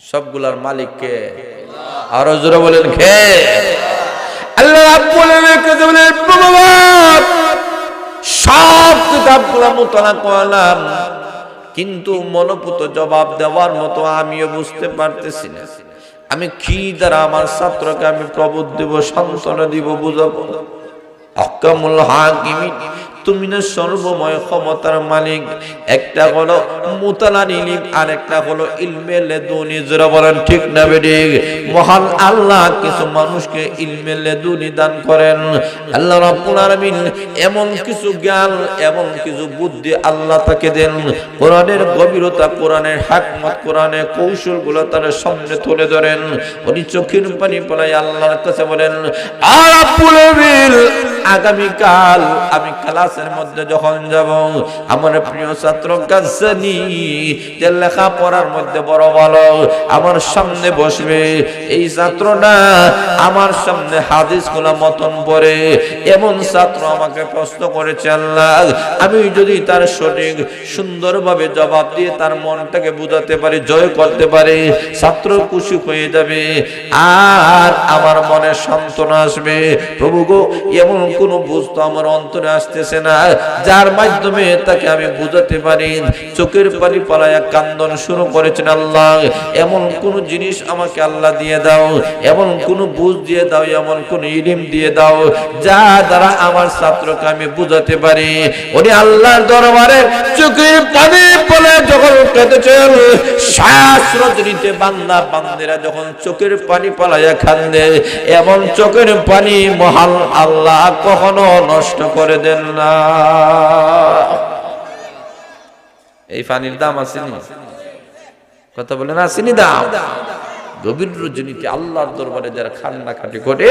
সবগুলার মালিক কে? আরো জোরে বলেন কে? আল্লাহ রাব্বুল আলামিন। কিতাবগুলো মুতালা করলাম, কিন্তু মনোপুত জবাব দেওয়ার মতো আমিও বুঝতে পারতেছি না আমি কি দ্বারা আমার ছাত্রকে আমি প্রবোধ দেব, সান্ত্বনা দিব, বুঝাবো। আহকামুল হাকিমিন, তুমি না সর্বময় ক্ষমতার মালিক। একটা হলো মুতালার ইলম, আর একটা হলো ইলমে লেদুনি। যারা বলেন ঠিক না বেঠিক? মহান আল্লাহ কিছু মানুষকে ইলমে লেদুনি দান করেন। আল্লাহ রাব্বুল আলামিন এমন কিছু জ্ঞান, এমন কিছু বুদ্ধি আল্লাহ তাকে দেন। কোরআনের গভীরতা, কোরআনের হিকমত, কোরআনের কৌশলগুলো তার সামনে তুলে ধরেন। উনি চোখের পানি পড়ায় আল্লাহর কাছে বলেন, আর রাব্বুল আলামিন আগামীকাল আমি ক্লাসের মধ্যে যখন যাব, আমার প্রিয় ছাত্র কাজনী যে লেখা পড়ার মধ্যে বড় ভালো, আমার সামনে বসবে। এই ছাত্রটা আমার সামনে হাদিসগুলো মতন পড়ে, এমন ছাত্র আমাকে প্রশ্ন করেছে আল্লাহ, আমি যদি তার সঠিক সুন্দরভাবে জবাব দিয়ে তার মনটাকে বুঝাতে পারি, জয় করতে পারি, ছাত্র খুশি হয়ে যাবে আর আমার মনে সান্ত্বনা আসবে। প্রভু গো, এমন কোন বুঝতো আমার অন্তরে আসতেছে না যার মাধ্যমে তাকে আমি বুঝাতে পারি। চোখের পানি পালায়া কান্দন শুরু করেছেন। আল্লাহ, এমন কোন জিনিস আমাকে আল্লাহ দিয়ে দাও, এমন কোন বুঝ দিয়ে দাও, এমন কোন ইলম দিয়ে দাও যা দ্বারা আমার ছাত্রকে আমি বুঝাতে পারি। উনি আল্লাহর দরবারে চোখের পানি পলে যখন কেঁদেছেন, শ্বাস রজনীতে বান্দা বান্দিরা যখন চোখের পানি পালায়া কান্দে, এমন চোখের পানি মহান আল্লাহ কখনো নষ্ট করে দেন না। এই পানির দাম আসেনি? কথা বলেন, আসেনি দাম? গভীর রজনীতে আল্লাহর দরবারে যারা কান্নাকাটি করে,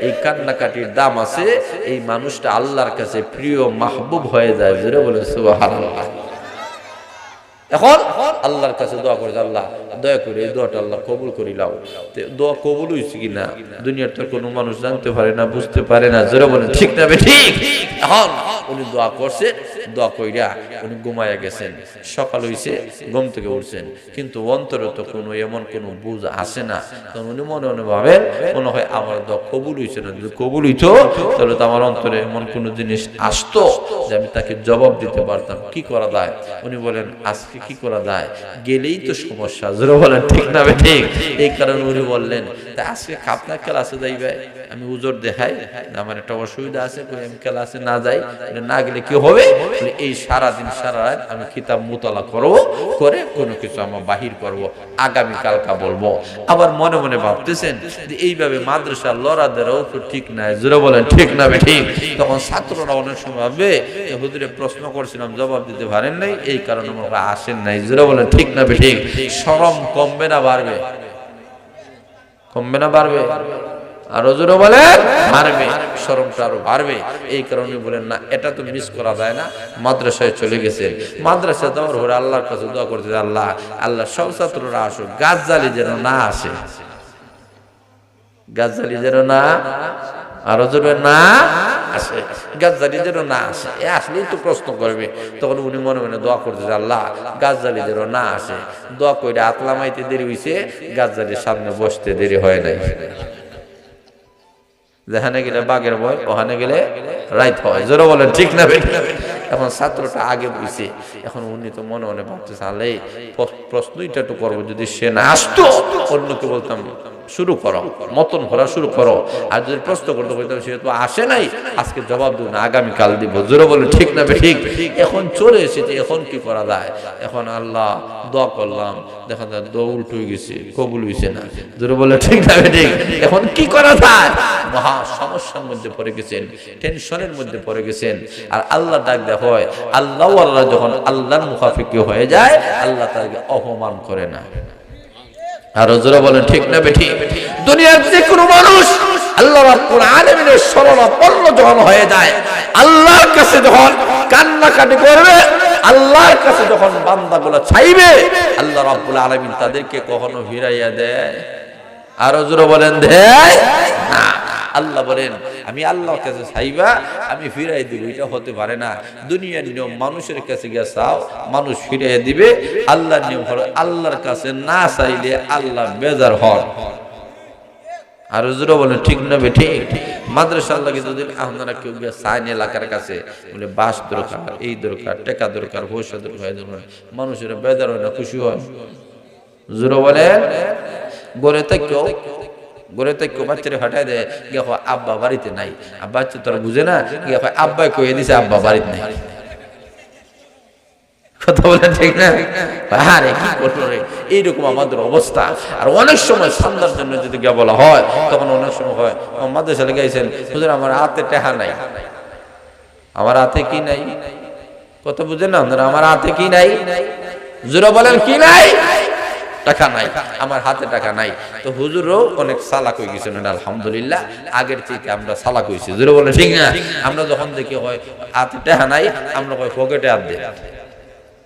এই কান্নাকাটির দাম আছে। এই মানুষটা আল্লাহর কাছে প্রিয় মাহবুব হয়ে যায়। জোরে বলেন সুবহানাল্লাহ। এখন আল্লাহর কাছে দোয়া করে, আল্লাহ দয়া করে এই দোয়াটা আল্লাহ কবুল করি লাও। দোয়া কবুল হয়েছে কিনা দুনিয়ার তো কোনো মানুষ জানতে পারে না, বুঝতে পারে না। জোরে বলেন ঠিক না ঠিক? এখন উনি দোয়া করছেন, দোয়া কইরা উনি ঘুমায়া গেছেন। সকাল হইছে, ঘুম থেকে উঠছেন, কিন্তু অন্তরে তো কোনো এমন কোনো বুঝ আসে না। তখন উনি মনে মনে ভাবেন, মনে হয় আমার দোয়া কবুল হইছে না। যদি কবুল হইতো তাহলে তো আমার অন্তরে এমন কোনো জিনিস আসতো যে আমি তাকে জবাব দিতে পারতাম। কি করা যায়? উনি বলেন, আজকে কি করা যায়? গেলেই তো সমস্যা। জোরে বলেন ঠিক না ঠিক? এই কারণে উনি বললেন, তা আজকে আপনার ক্লাসে যাইবে, আমি উজোর দেখাই, আমার একটা অসুবিধা আছে, আমি ক্লাসে না যাই। না গেলে কি হবে? এই সারাদিন সারা রাত আমি কিতাব মুতালা করবো, করে কোনো কিছু আমার বাহির করব, আগামী কালকা বলবো। আবার মনে মনে ভাবতেছেন যে এইভাবে মাদ্রাসার লড়াদেরও তো ঠিক নাই। জোরে বলেন ঠিক না ঠিক? তখন ছাত্ররা অনেক সময় ভাববে, হুজুরে প্রশ্ন করছিলাম জবাব দিতে পারেন নাই, এই কারণে আমরা আসেন নাই। জোরে বলেন ঠিক না ঠিক? শরম কমবে না বাড়বে? কমবে না বাড়বে? আরো জোরে বলেন বাড়বে। শরমটা আরো বাড়বে। এই কারণে বলেন না, এটা তো মিস করা যায় না। মাদ্রাসায় চলে গেছেন, মাদ্রাসায় যাওয়ার পরে আল্লাহর কাছে দোয়া করতে, আল্লাহ আল্লাহ সব ছাত্ররা আসুক, গাছজালি যেন না আসে, গাছজালি যেন না, আরো জোরে না আসে, গাছজালি যেন না আসে। আসলেই তো প্রশ্ন করবে। তখন উনি মনে মনে দোয়া করতে, আল্লাহ গাছজালি যেন না আসে। দোয়া করে আতলামাইতে দেরি হয়েছে, গাছজালির সামনে বসতে দেরি হয় নাই। যেখানে গেলে বাঘের ভয়, ওখানে গেলে রাইত হয়। জোরে বলেন ঠিক না? এখন ছাত্রটা আগে বুঝছে। এখন উনি তো মনে মনে ভাবতেছে, আল্লাহ প্রশ্নটা তো করবো, যদি সে না আসতো অন্যকে বলতাম শুরু করো, মতন ভরা শুরু করো। আর যদি প্রশ্ন করতে বলতাম সে তো আসে নাই, আজকে জবাব দিব না, আগামীকাল দিব। জোরে বলে ঠিক না ঠিক? এখন চলে এসেছে, এখন কি করা যায়? এখন আল্লাহ দোয়া করলাম, দেখা যায় দোয়া উল্টো হয়ে গেছে, কবুল হয়েছে না। জোরে বলে ঠিক না ঠিক? এখন কি করা যায়? মহা সমস্যার মধ্যে পড়ে গেছেন, টেনশনের মধ্যে পড়ে গেছেন। আর আল্লাহ ডাক দেওয়া হয়, আল্লাহ আল্লাহ যখন আল্লাহর মুখাফিকি হয়ে যায়, আল্লাহ তাকে অপমান করে না। আর জোরে বলেন ঠিক না বেঠিক? দুনিয়ার যে কোনো মানুষ আল্লাহ রাব্বুল আলামিনের শরণাপন্ন যখন হয়ে যায়, আল্লাহর কাছে যখন কান্নাকাটি করবে, আল্লাহর কাছে যখন বান্দাগুলো চাইবে, আল্লাহ রাব্বুল আলামিন তাদেরকে কখনো ফিরাইয়া দেয়? আর জোরে বলেন দেয় না। আল্লাহ বলেন, আমি আল্লাহর কাছে চাইবা, আমি ফিরাই দিব। এটা হতে পারে না। দুনিয়ার নিয়ম, মানুষের কাছে গিয়ে চাও, মানুষ ফিরাই দিবে। আল্লাহর নিয়ম হলো, আল্লাহর কাছে না চাইলে আল্লাহ বেজার হন। আর হুজুরও বলেন ঠিক না ঠিক। মাদ্রাসার লাগে যদি আপনারা কেউ গিয়ে চাইন এলাকার কাছে বলে বাস দরকার, এই দরকার, টাকা দরকার, পয়সা দরকার, মানুষেরা বেজার হয় না, খুশি হয়? হুজুরও বলেন গড়ে কেউ বাচ্চারা ফাটাই দেয়, গিয়ে আব্বা বাড়িতে নাই, বাচ্চা তোরা বুঝে না, গিয়ে আব্বাই কয়ে দিছে আব্বা বাড়িতে নাই। কথা বলেন ঠিক না? আরে কি করলো রে, এইরকম আমাদের অবস্থা। আর অনেক সময় সান্দার জন্য যদি গিয়ে বলা হয়, তখন অনেক সময় হয় মাদ্রাসা লেগেছেন হুজুর আমার হাতে টাকা নাই, আমার হাতে কি নাই, কথা বুঝেন না আপনারা, আমার হাতে কি নাই? হুজুরও বলেন কি নাই? টাকা নাই, আমার হাতে টাকা নাই। তো হুজুরও অনেক চালাক হয়ে গেছেন আলহামদুলিল্লাহ, আগের থেকে আমরা চালাক হয়েছি। হুজুরও বলেন ঠিক না? আমরা যখন দেখি হয় হাতে টাকা নাই, আমরা কই পকেটে হাত দেই।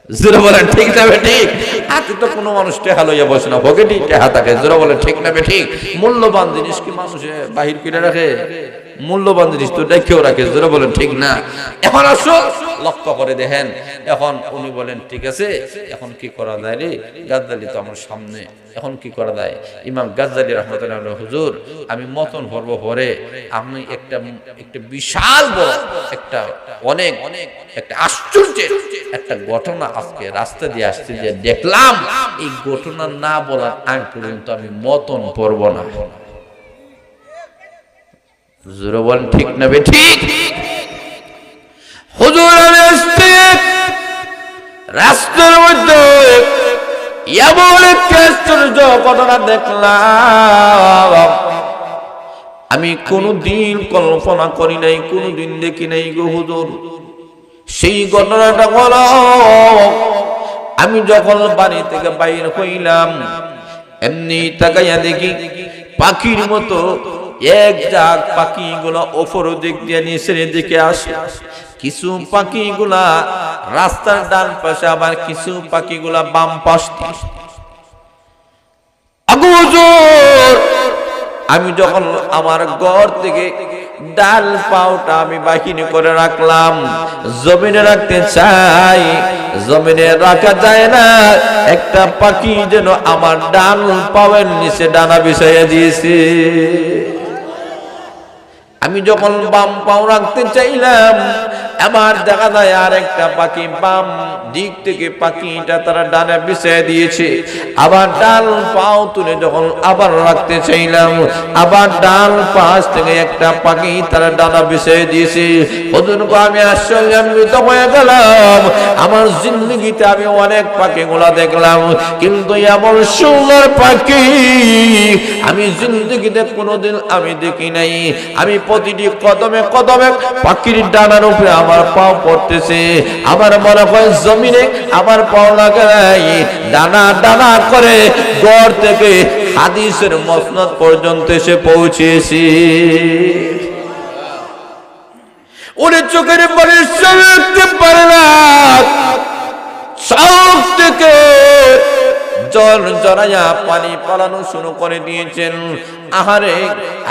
জোরে বলেন ঠিক না ঠিক? হাতে তো কোনো মানুষ টাকা লইয়া বসে না, পকেটেই টাকা থাকে। জোরে বলেন ঠিক না ঠিক? মূল্যবান জিনিস কি মানুষে বাহির করে রাখে? মূল্যবান জিনিস তো দেখেও রাখে। জোরে বলেন ঠিক না? এখন আসুন লক্ষ্য করে দেখেন, এখন উনি বলেন ঠিক আছে, এখন কি করা যায় রে? গাজ্জালি তো আমার সামনে, এখন কি করা যায়? ইমাম গাজ্জালি রাহমাতুল্লাহ আলাইহি, হুজুর আমি মতন পর্ব পরে আমি একটা বিশাল বড় একটা আশ্চর্যের একটা ঘটনা আজকে রাস্তা দিয়ে আসছে, যে দেখলাম এই ঘটনা না বলার আগ পর্যন্ত আমি মতন পড়ব না। হুজুর বলেন ঠিক না ঠিক? হুজুর আমি আসছি রাস্তার মধ্যে এমন একটা আশ্চর্য ঘটনা দেখলাম, আমি কোনদিন কল্পনা করি নাই, কোনদিন দেখি নাই গো হুজুর। সেই ঘটনাটা হলো, আমি যখন বাড়ি থেকে বাইর হইলাম, এমনি তাকাইয়া দেখি পাখির মতো এক জাগ পাখিগুলো ওপর দিক দিয়ে নিচের দিকে আসে। কিছু পাখিগুলা রাস্তার ডান পাশে, আবার কিছু পাখিগুলা বাম পাশ দিয়ে। আমি যখন আমার ঘর থেকে ডাল পাউটা আমি বাহিনী করে রাখলাম, জমিনে রাখতে চাই, জমিনে রাখা যায় না, একটা পাখি যেন আমার ডাল পাওয়ের নিচে ডানা বিছাইয়া দিয়েছে। আমি যখন বাম পাও রাখতে চাইলাম, আবার দেখা যায় আর একটা পাখি বাম দিক থেকে পাখিটা তারা ডানা বিছিয়ে দিয়েছে। আবার ডাল পাও তুলে যখন আবার রাখতে চাইলাম, আবার ডাল পাশ থেকে একটা পাখি তারা ডানা বিছিয়ে দিয়েছে। ওজনকে আমি আশ্চর্যান্বিত হয়ে গেলাম। আমার জিন্দগিতে আমি অনেক পাখিগুলা দেখলাম, কিন্তু এমন সুন্দর পাখি আমি জিন্দগিতে কোনোদিন আমি দেখি নাই। আমি প্রতিটি কদমে কদমে পাখির ডানার উপরে আমার পাও পড়তেছে, আমার মনে হয় জমিনে আমার পাও লাগে নাই। ডানা ডানা করে ঘর থেকে হাদিসের মসনদ পর্যন্ত এসে পৌঁছেছি। ওরে চোখের পরে দেখতে পারে না, চোখ থেকে জল জড়াইয়া পানি পালানো শুরু করে দিয়েছেন। আহারে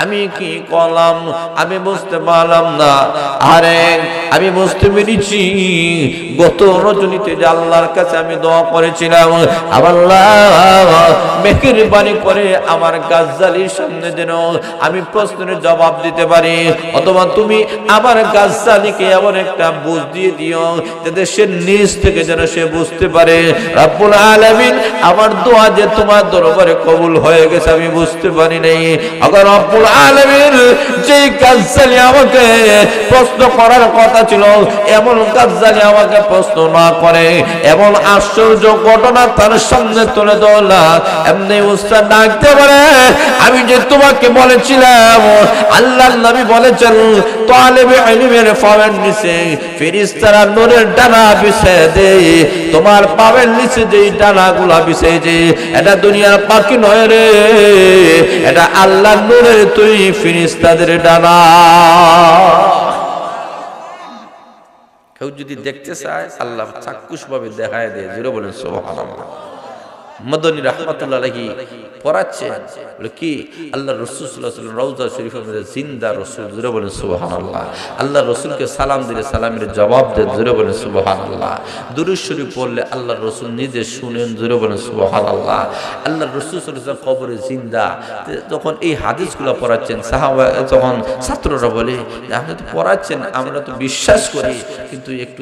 আমি কি করলাম আমি বুঝতে পারলাম না। আরে আমি বুঝতে পেরেছি, গত রজনীতে যে আল্লাহর কাছে আমি দোয়া করেছিলাম, আল্লাহ মেহেরবানি করে আমার গাজ্জালির সামনে যেন আমি প্রশ্নের জবাব দিতে পারি, অথবা তুমি আমার গাজ্জালিকে এমন একটা বুঝ দিয়ে দিও যাতে সে নিজ থেকে যেন সে বুঝতে পারে রব্বুল আলামিন আমার দোয়া যে তোমার দরবারে কবুল হয়ে গেছে আমি বুঝতে পারি নাই। আবার রব্বুল আলামিন যে গাজ্জালি আমাকে প্রশ্ন করার কথা ছিল, এমন গাজ্জালি আমাকে প্রশ্ন না করে, এমন আশ্চর্য ঘটনা তার সামনে তুলে ধরলা। এমনি উস্তাদ ডাকতে পারে, আমি যে তোমাকে বলেছিলাম আল্লাহর নবী বলেছেন তালেবে ইলমের পায়ের নিচে ফেরেশতারা নূরের ডানা বিছিয়ে দেয়, তোমার পায়ের নিচে যেই ডানাগুলা বিছিয়েছে এটা দুনিয়ার পাখি নয় রে, এটা আল্লাহর নূরের তৈরি ফেরেশতাদের ডানা। কেউ যদি দেখতে চায় আল্লাহ চাক্ষুষ ভাবে দেখায় দেয়। জোরে বলেন সুবহানাল্লাহ। মদনী রাহমাতুল্লাহ আলাইহি পড়াচ্ছেন, বলে কি আল্লাহ রাসূল সাল্লাল্লাহু আলাইহি ওয়াসাল্লাম রওজা শরীফের মধ্যে জিন্দা রাসূল, জোরে বলেন সুবহানাল্লাহ। আল্লাহ রাসূলকে সালাম দিলে সালামের জবাব দেন, জোরে বলেন সুবহানাল্লাহ। দুরূদ শরীফ পড়লে আল্লাহ রাসূল নিজে শুনেন, জোরে বলেন সুবহানাল্লাহ। আল্লাহ রাসূল সাল্লাল্লাহু আলাইহি ওয়াসাল্লাম কবরে জিন্দা। তখন এই হাদিসগুলো পড়াচ্ছেন সাহাবা, তখন ছাত্ররা বলে আপনি তো পড়াচ্ছেন, আমরা তো বিশ্বাস করি, কিন্তু একটু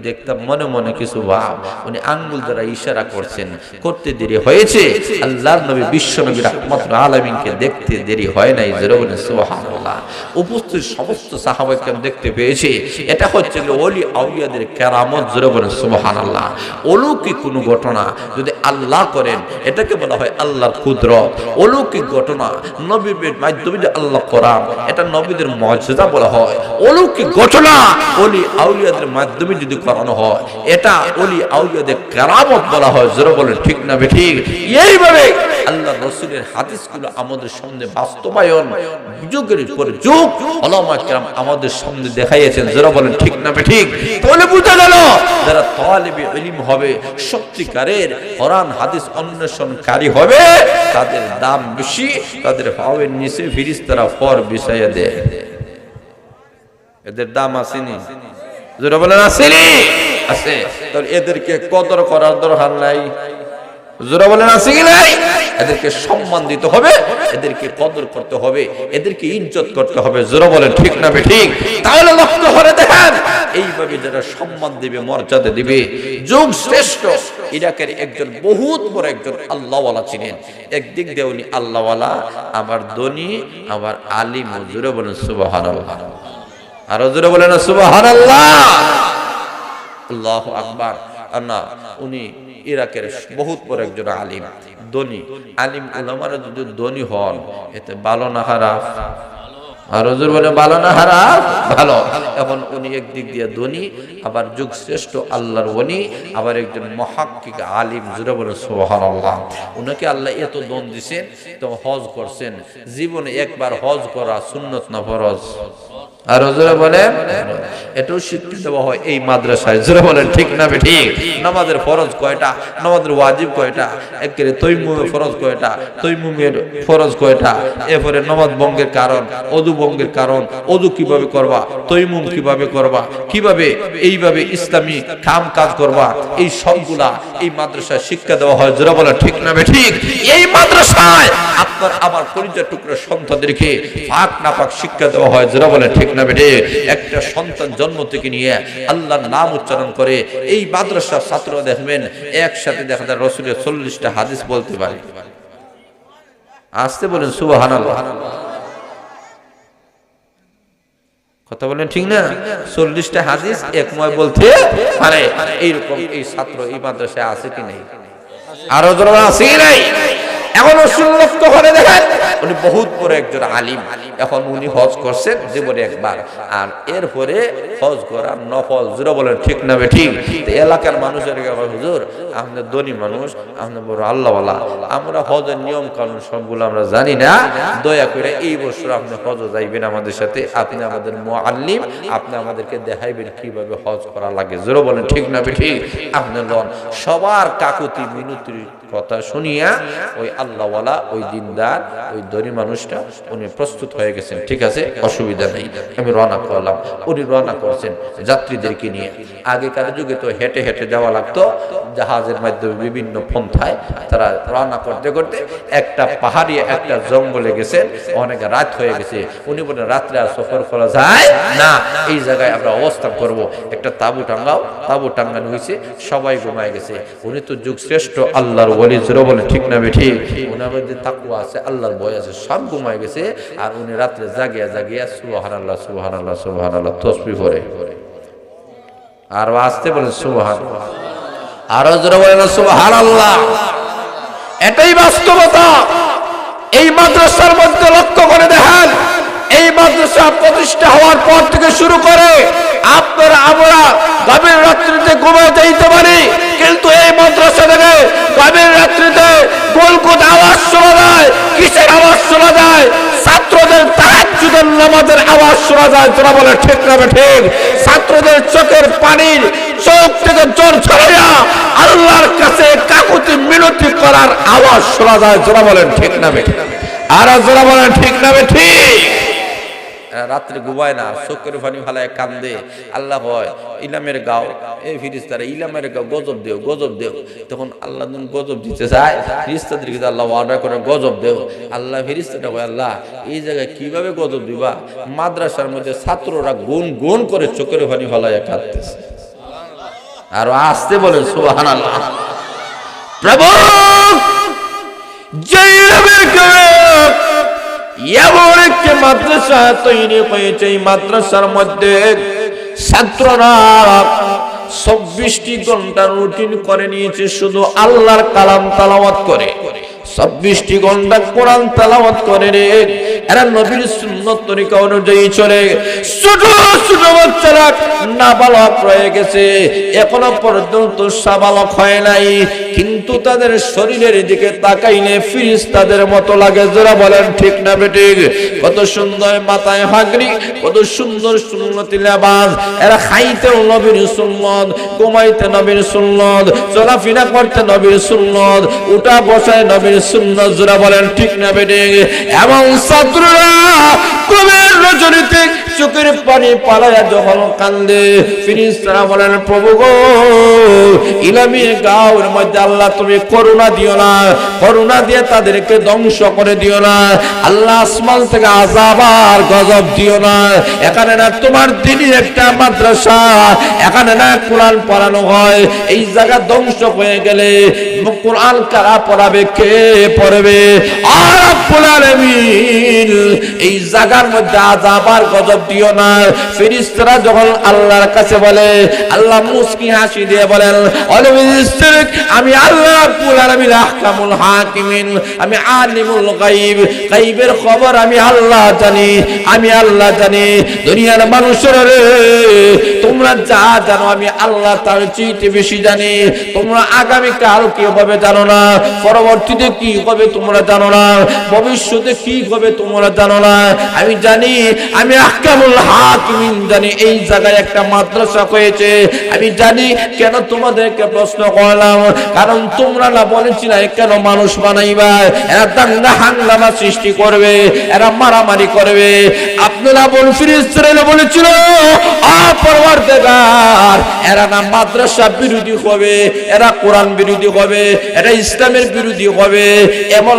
দেখতাম মনে মনে কিছু ভাব। উনি আঙ্গুল দ্বারা ইশারা করছেন, করতে দেরি হয়েছে। আল্লাহর নবী বিশ্ব নবী রাহমাতুল আলামিনকে দেখতে দেরি হয় নাই, জোরে বলেন সুবহানাল্লাহ। উপস্থিত সমস্ত সাহাবায়ে কেরাম দেখতে পেয়েছে। এটা হচ্ছে ওলি আউলিয়াদের কেরামত, জোরে বলেন সুবহানাল্লাহ। অলৌকিক কোনো ঘটনা যদি আল্লাহ করেন, এটাকে বলা হয় আল্লাহর কুদরত। অলৌকিক ঘটনা নবীর মাধ্যমে যে আল্লাহ করান, এটা নবীদের মুজিজা বলা হয়। অলৌকিক ঘটনা ওলি আউলিয়াদের মাধ্যমে যদি করানো হয়, এটা ওলি আউলিয়াদের কেরামত বলা হয়, জোরে বলেন ঠিক না ঠিক? এইভাবে আল্লাহ রাসূলের হাদিসগুলো আমাদের সামনে বাস্তবায়ন যুগের পর যুগ উলামা কেরাম আমাদের সামনে দেখাইয়েছেন, জোরে বলেন ঠিক না ঠিক? তাহলে বুঝা গেল যারা তালিবে ইলম হবে, সত্যিকারের কোরআন হাদিস অন্বেষণকারী হবে, তাদের দাম বেশি, তাদের পায়ের নিচে ফেরেশতারা ফর বিছাইয়া দেয়। এদের দাম আসেনি, জোরে বলেন আসেনি? আছে। তাহলে এদেরকে কদর করার দরকার নাই, জোরে বলেন আছে কি নাই? এদেরকে সম্মান দিতে হবে, এদেরকে কদর করতে হবে, এদেরকে ইজ্জত করতে হবে, জোরে বলেন ঠিক না ঠিক? তাহলে লক্ষ্য করে দেখেন, এইভাবে যারা সম্মান দিবে, মর্যাদা দিবে, যুগ শ্রেষ্ঠ ইরাকের একজন বহুত বড় একজন আল্লাহওয়ালা ছিলেন। একদিক দিয়ে উনি আল্লাহওয়ালা, আবার ধনী, আবার আলিম, জোরে বলেন সুবহানাল্লাহ। আরো জোরে বলেন সুবহানাল্লাহ, আল্লাহু আকবার। না, উনি ইরাকের বহুত বড় একজন আলিম, ধনী। আলিম উলামারা যদি ধনী হন, এতে ভালো না খারাপ? আর হুজুর বলে ভালো না খারাপ? ভালো। এখন উনি একদিক দিয়ে ধনী, আবার যুগ শ্রেষ্ঠ আল্লাহর ওলি, আবার একজন মুহাক্কিক আলিম, জোরে বলেন সুবহানাল্লাহ। উনাকে আল্লাহ এত দন দিয়েছেন, তো হজ করছেন। জীবনে একবার হজ করা সুন্নত না ফরজ? আর হুজুরে বলেন এটাও শিক্ষা দেওয়া হয় এই মাদ্রাসায়, জোরে বলেন ঠিক না ঠিক? নামাজের ফরজ কয়টা, নামাজের ওয়াজিব কয়টা, একেবারে তৈমুমের ফরজ কয়টা, তৈমুমের ফরজ কয়টা, এরপরে নামাজ ভঙ্গের কারণ, ওযু ভঙ্গের কারণ, ওযু কিভাবে করবা, তৈমুম কিভাবে করবা, কিভাবে এইভাবে ইসলামী কাম কাজ করবা, এই সবগুলা এই মাদ্রাসায় শিক্ষা দেওয়া হয়, জোরে বলেন ঠিক না ঠিক? এই মাদ্রাসায় আপনার আমার পরিচয় টুকরো সন্তানদেরকে পাক না পাক শিক্ষা দেওয়া হয়, জোরে বলেন ঠিক না বেটে? একটা সন্তান জন্ম থেকে নিয়ে আল্লাহর নাম উচ্চারণ করে। এই মাদ্রাসার ছাত্ররা দেখবেন একসাথে দেখা যায় রাসূলের 40টা হাদিস বলতে পারে। আসতে বলেন সুবহানাল্লাহ, কথা বলেন ঠিক না? 40টা হাদিস একময় বলতে পারে। এইরকম এই ছাত্র এই মাদ্রাসায় আছে কি নাই? আরো যারা আছে কি নাই? এখন লক্ষ্য করে দেখেন, উনি বহুত বড় একজন আলিম। এখন উনি হজ করছেন জীবনে একবার, আর এরপরে হজ করার নফল, জোরে বলেন ঠিক না ঠিক? এলাকার মানুষের হুজুর আপনি ধনী মানুষ, আপনি বড় আল্লাহওয়ালা, আমরা হজের নিয়ম কানুন সবগুলো আমরা জানি না, দয়া করে এই বছর আপনি হজ যাইবেন আমাদের সাথে, আপনি আমাদের মুআল্লিম, আপনি আমাদেরকে দেখাইবেন কিভাবে হজ করা লাগে, জোরে বলেন ঠিক না ঠিক? আপনি লন। সবার কাকুতি মিনতির কথা শুনিয়া ওই আল্লাহওয়ালা, ওই দিনদার, ওই ধনী মানুষটা উনি প্রস্তুত হয়ে গেছেন, ঠিক আছে, অসুবিধা নেই, আমি রওনা করলাম। উনি রওনা করছেন যাত্রীদেরকে নিয়ে। আগেকার যুগে তো হেঁটে হেঁটে যাওয়া লাগতো, জাহাজের মাধ্যমে বিভিন্ন পন্থায় তারা রওনা করতে করতে একটা পাহাড়ি একটা জঙ্গলে গেছেন, অনেক রাত হয়ে গেছে। উনি বলেন রাত্রে আর সফর করা যায় না, এই জায়গায় আমরা অবস্থান করব, একটা তাঁবু টাঙ্গাও। তাঁবু টাঙ্গানো হয়েছে, সবাই ঘুমায় গেছে। উনি তো যুগ শ্রেষ্ঠ আল্লাহর ওলি, জোরে বলেন ঠিক না ঠিক? উনার মধ্যে তাকওয়া আছে, আল্লাহর ভয় আছে, সব ঘুমায় গেছে। আর উনি রাত্রে জাগিয়া জাগিয়া সুবহানাল্লাহ সুবহানাল্লাহ সুবহানাল্লাহ তাসবিহ পড়ে। আর আসতে বলেন সুবহানাল্লাহ, আরো জোরে বলেন সুবহানাল্লাহ। এটাই বাস্তবতা। এই মাদ্রাসার মধ্যে লক্ষ্য করে দেখেন, এই মাদ্রাসা প্রতিষ্ঠা হওয়ার পর থেকে শুরু করে আপনারা আমরা গভীর রাত্রিতে ঘুমায় যাইতে পারি, কিন্তু এই মাদ্রাসা থেকে গভীর রাত্রিতে গোলকুত আওয়াজ শোনা যায়। কিসের আওয়াজ শোনা যায়? ছাত্রদের তাহাজ্জুদের নামাজের আওয়াজ শোনা যায়, যারা বলে ঠিক না ঠিক? ছাত্রদের চোখের পানির চোখ থেকে জল ছড়াইয়া আল্লাহর কাছে কাকুতি মিনতি করার আওয়াজ শোনা যায়। জোরা বলেন ঠিক না বেঠিক? আর জোরা বলেন ঠিক না বেঠিক? রাত্রে ঘুমায় না, চোখের পানি ফালায় কান্দে, আল্লাহ হয় ইলামের গাও, এই ফিরিস্তারা ইলামের গাও গজব দেও, গজব দেও। তখন আল্লাহ যখন গজব দিতে চায়, ফিরিস্তাদেরকে আল্লাহ অর্ডার করে গজব দেও। আল্লাহ ফিরিস্তাটা কয়, আল্লাহ এই জায়গায় কিভাবে গজব দিবা? মাদ্রাসার মধ্যে ছাত্ররা গুন গুন করে চোখের পানি ফালায় কাঁদতেছে। আর আসতে বলেন সুবহানাল্লাহ। প্রভু যেই ইলামের গাও এমন একটি মাদ্রাসা তৈরি হয়েছে, এই মাদ্রাসার মধ্যে ছাত্ররা 24টি ঘন্টা রুটিন করে নিয়েছে শুধু আল্লাহর কালাম তেলাওয়াত করে। 24টি ঘন্টা কোরআন তেলাওয়াত করে রে। এরা নবীর সুন্নাত তরিকা অনুযায়ী চলে। ছোট ছোট বাচ্চারা নাবালক রয়ে গেছে, এখনো পর্যন্ত সাবালক হয় নাই, কিন্তু তাদের শরীরের দিকে তাকাইলে ফিরিস্তাদের মতো লাগে। যারা বলেন ঠিক না বেঠিক? কত সুন্দর মাথায় হাগরি, কত সুন্দর সুন্নতি লেবাস। এরা খাইতেও নবীর সুন্নত, ঘুমাইতে নবীর সুন্নত, চলাফেরা করতে নবীর সুন্নত, উঠা বসায় নবীর সুন্নত। যারা বলেন ঠিক না বেঠিক? এবং ছাত্ররা কবির রজনীতে চোখের পানি পালায়া যখন কান্দে, ফিরিস্তারা বলেন, প্রভু গো ইলামি গাঁওয়ের মধ্যে আল্লাহ তুমি করুণা দিও না, করুণা দিয়ে তাদেরকে ধ্বংস করে দিও না। আল্লাহ আসমান থেকে আযাব আর গজব দিও না। এখানে না তোমার দিনই একটা মাদ্রাসা, এখানে না কোরআন পড়ানো হয়, এই জায়গা ধ্বংস হয়ে গেলে কোরআন কারা পড়াবে? কে পড়বে? আর রব্বুল আলামিন এই জায়গার মধ্যে আযাব আর গজব দিও না। ফেরেশতারা যখন আল্লাহর কাছে বলে, আল্লাহ মুস্কি হাসি দিয়ে বলেন, আমি আল্লাহ রব্বুল আলামিন আহকামুল হাকিমিন, আমি আলিমুল গায়ব, গায়বের খবর আমি আল্লাহ জানি, আমি আল্লাহ জানি। দুনিয়ার মানুষের রে তোমরা যা জানো আমি আল্লাহ তার চেয়ে বেশি জানি। তোমরা আগামী কাল কি হবে জানো না, পরবর্তীতে কি হবে তোমরা জানো না, ভবিষ্যতে কি হবে তোমরা জানো না। আমি জানি, আমি আহকামুল হাকিমিন জানি। এই জায়গায় একটা মাদ্রাসা হয়েছে, আমি জানি। কেন তোমাদেরকে প্রশ্ন করলাম? কারণ তোমরা না বলেছিলে কেন মানুষ বানাইবা? এরা দাঙ্গা হাঙ্গামা সৃষ্টি করবে, এরা মারামারি করবে। আপনারা বল ফিরিস্তারা বলেছিল পরওয়ারদিগার এরা না মাদ্রাসা বিরোধী হবে, এরা কোরআন বিরোধী হবে, এরা ইসলামের বিরোধী হবে। এমন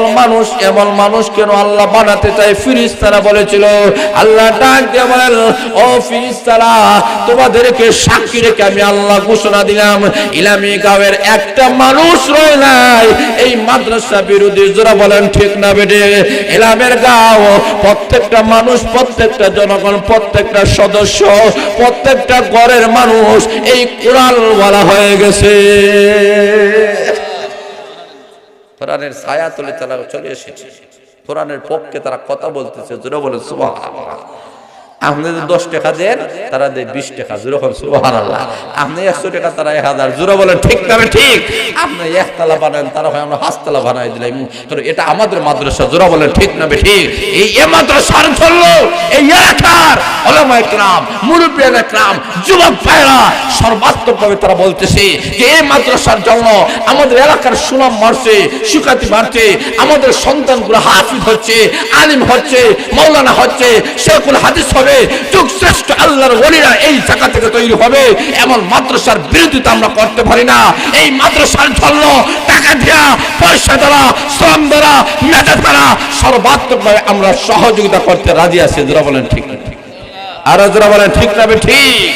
মানুষ কেন আল্লাহ বানাতে চায়? ফিরিস্তারা বলেছিল। আল্লাহ ডাক দিয়ে বলেন, ও ফিরিস্তারা তোমাদেরকে সাক্ষী রেখে আমি আল্লাহ ঘোষণা দিলাম, ইলামি গাঁওয়ের একটা মানুষ রয় নাই এই মাদ্রাসা বিরোধী। যারা বলেন ঠিক না বেঠে? ইলামের গাঁও প্রত্যেকটা মানুষ, প্রত্যেকটা জনগণ, প্রত্যেকটা সদস্য, প্রত্যেকটা ঘরের মানুষ এই কোরআন ওয়ালা হয়ে গেছে। কোরআনের ছায়া তলে তারা চলে এসেছে, কোরআনের পক্ষে তারা কথা বলতেছে। যারা বলেন সুবহানাল্লাহ। আপনি 10 টাকা দেন, তারা দেয় 20 টাকা। জোরে বলেন সুবহানাল্লাহ। আপনি 100 টাকা, তারা 1000। জোরে বলেন ঠিক না ঠিক? আপনি একতলা বানান, তারা হয় আমরা 5 তলা বানাই দিলাম। এটা আমাদের মাদ্রাসা। জোরে বলেন ঠিক না ঠিক? এই মাদ্রাসার জন্য এই এলাকার উলামায়ে কেরাম, মুরব্বিয়ানে কেরাম, যুবক ভাইরা সর্বাত্মকভাবে তারা বলতেছে যে এই মাদ্রাসার জন্য আমাদের এলাকার সুনাম বাড়ছে, সুখ্যাতি বাড়ছে, আমাদের সন্তানগুলো হাফিজ হচ্ছে, আলিম হচ্ছে, মাওলানা হচ্ছে, শেখুল হাদিস হবে, যুগ শ্রেষ্ঠ আল্লাহর ওলিরা এই জায়গা থেকে তৈরি হবে। এমন মাদ্রাসার বিরোধিতা আমরা করতে পারি না। এই মাদ্রাসার জন্য টাকা দেওয়া, পয়সা দেওয়া, শ্রম দেওয়া, মেধা দেওয়া সর্বাত্মকভাবে আমরা সহযোগিতা করতে রাজি আছি। যারা বলেন ঠিক না ঠিক? আর যারা বলেন ঠিক না ঠিক?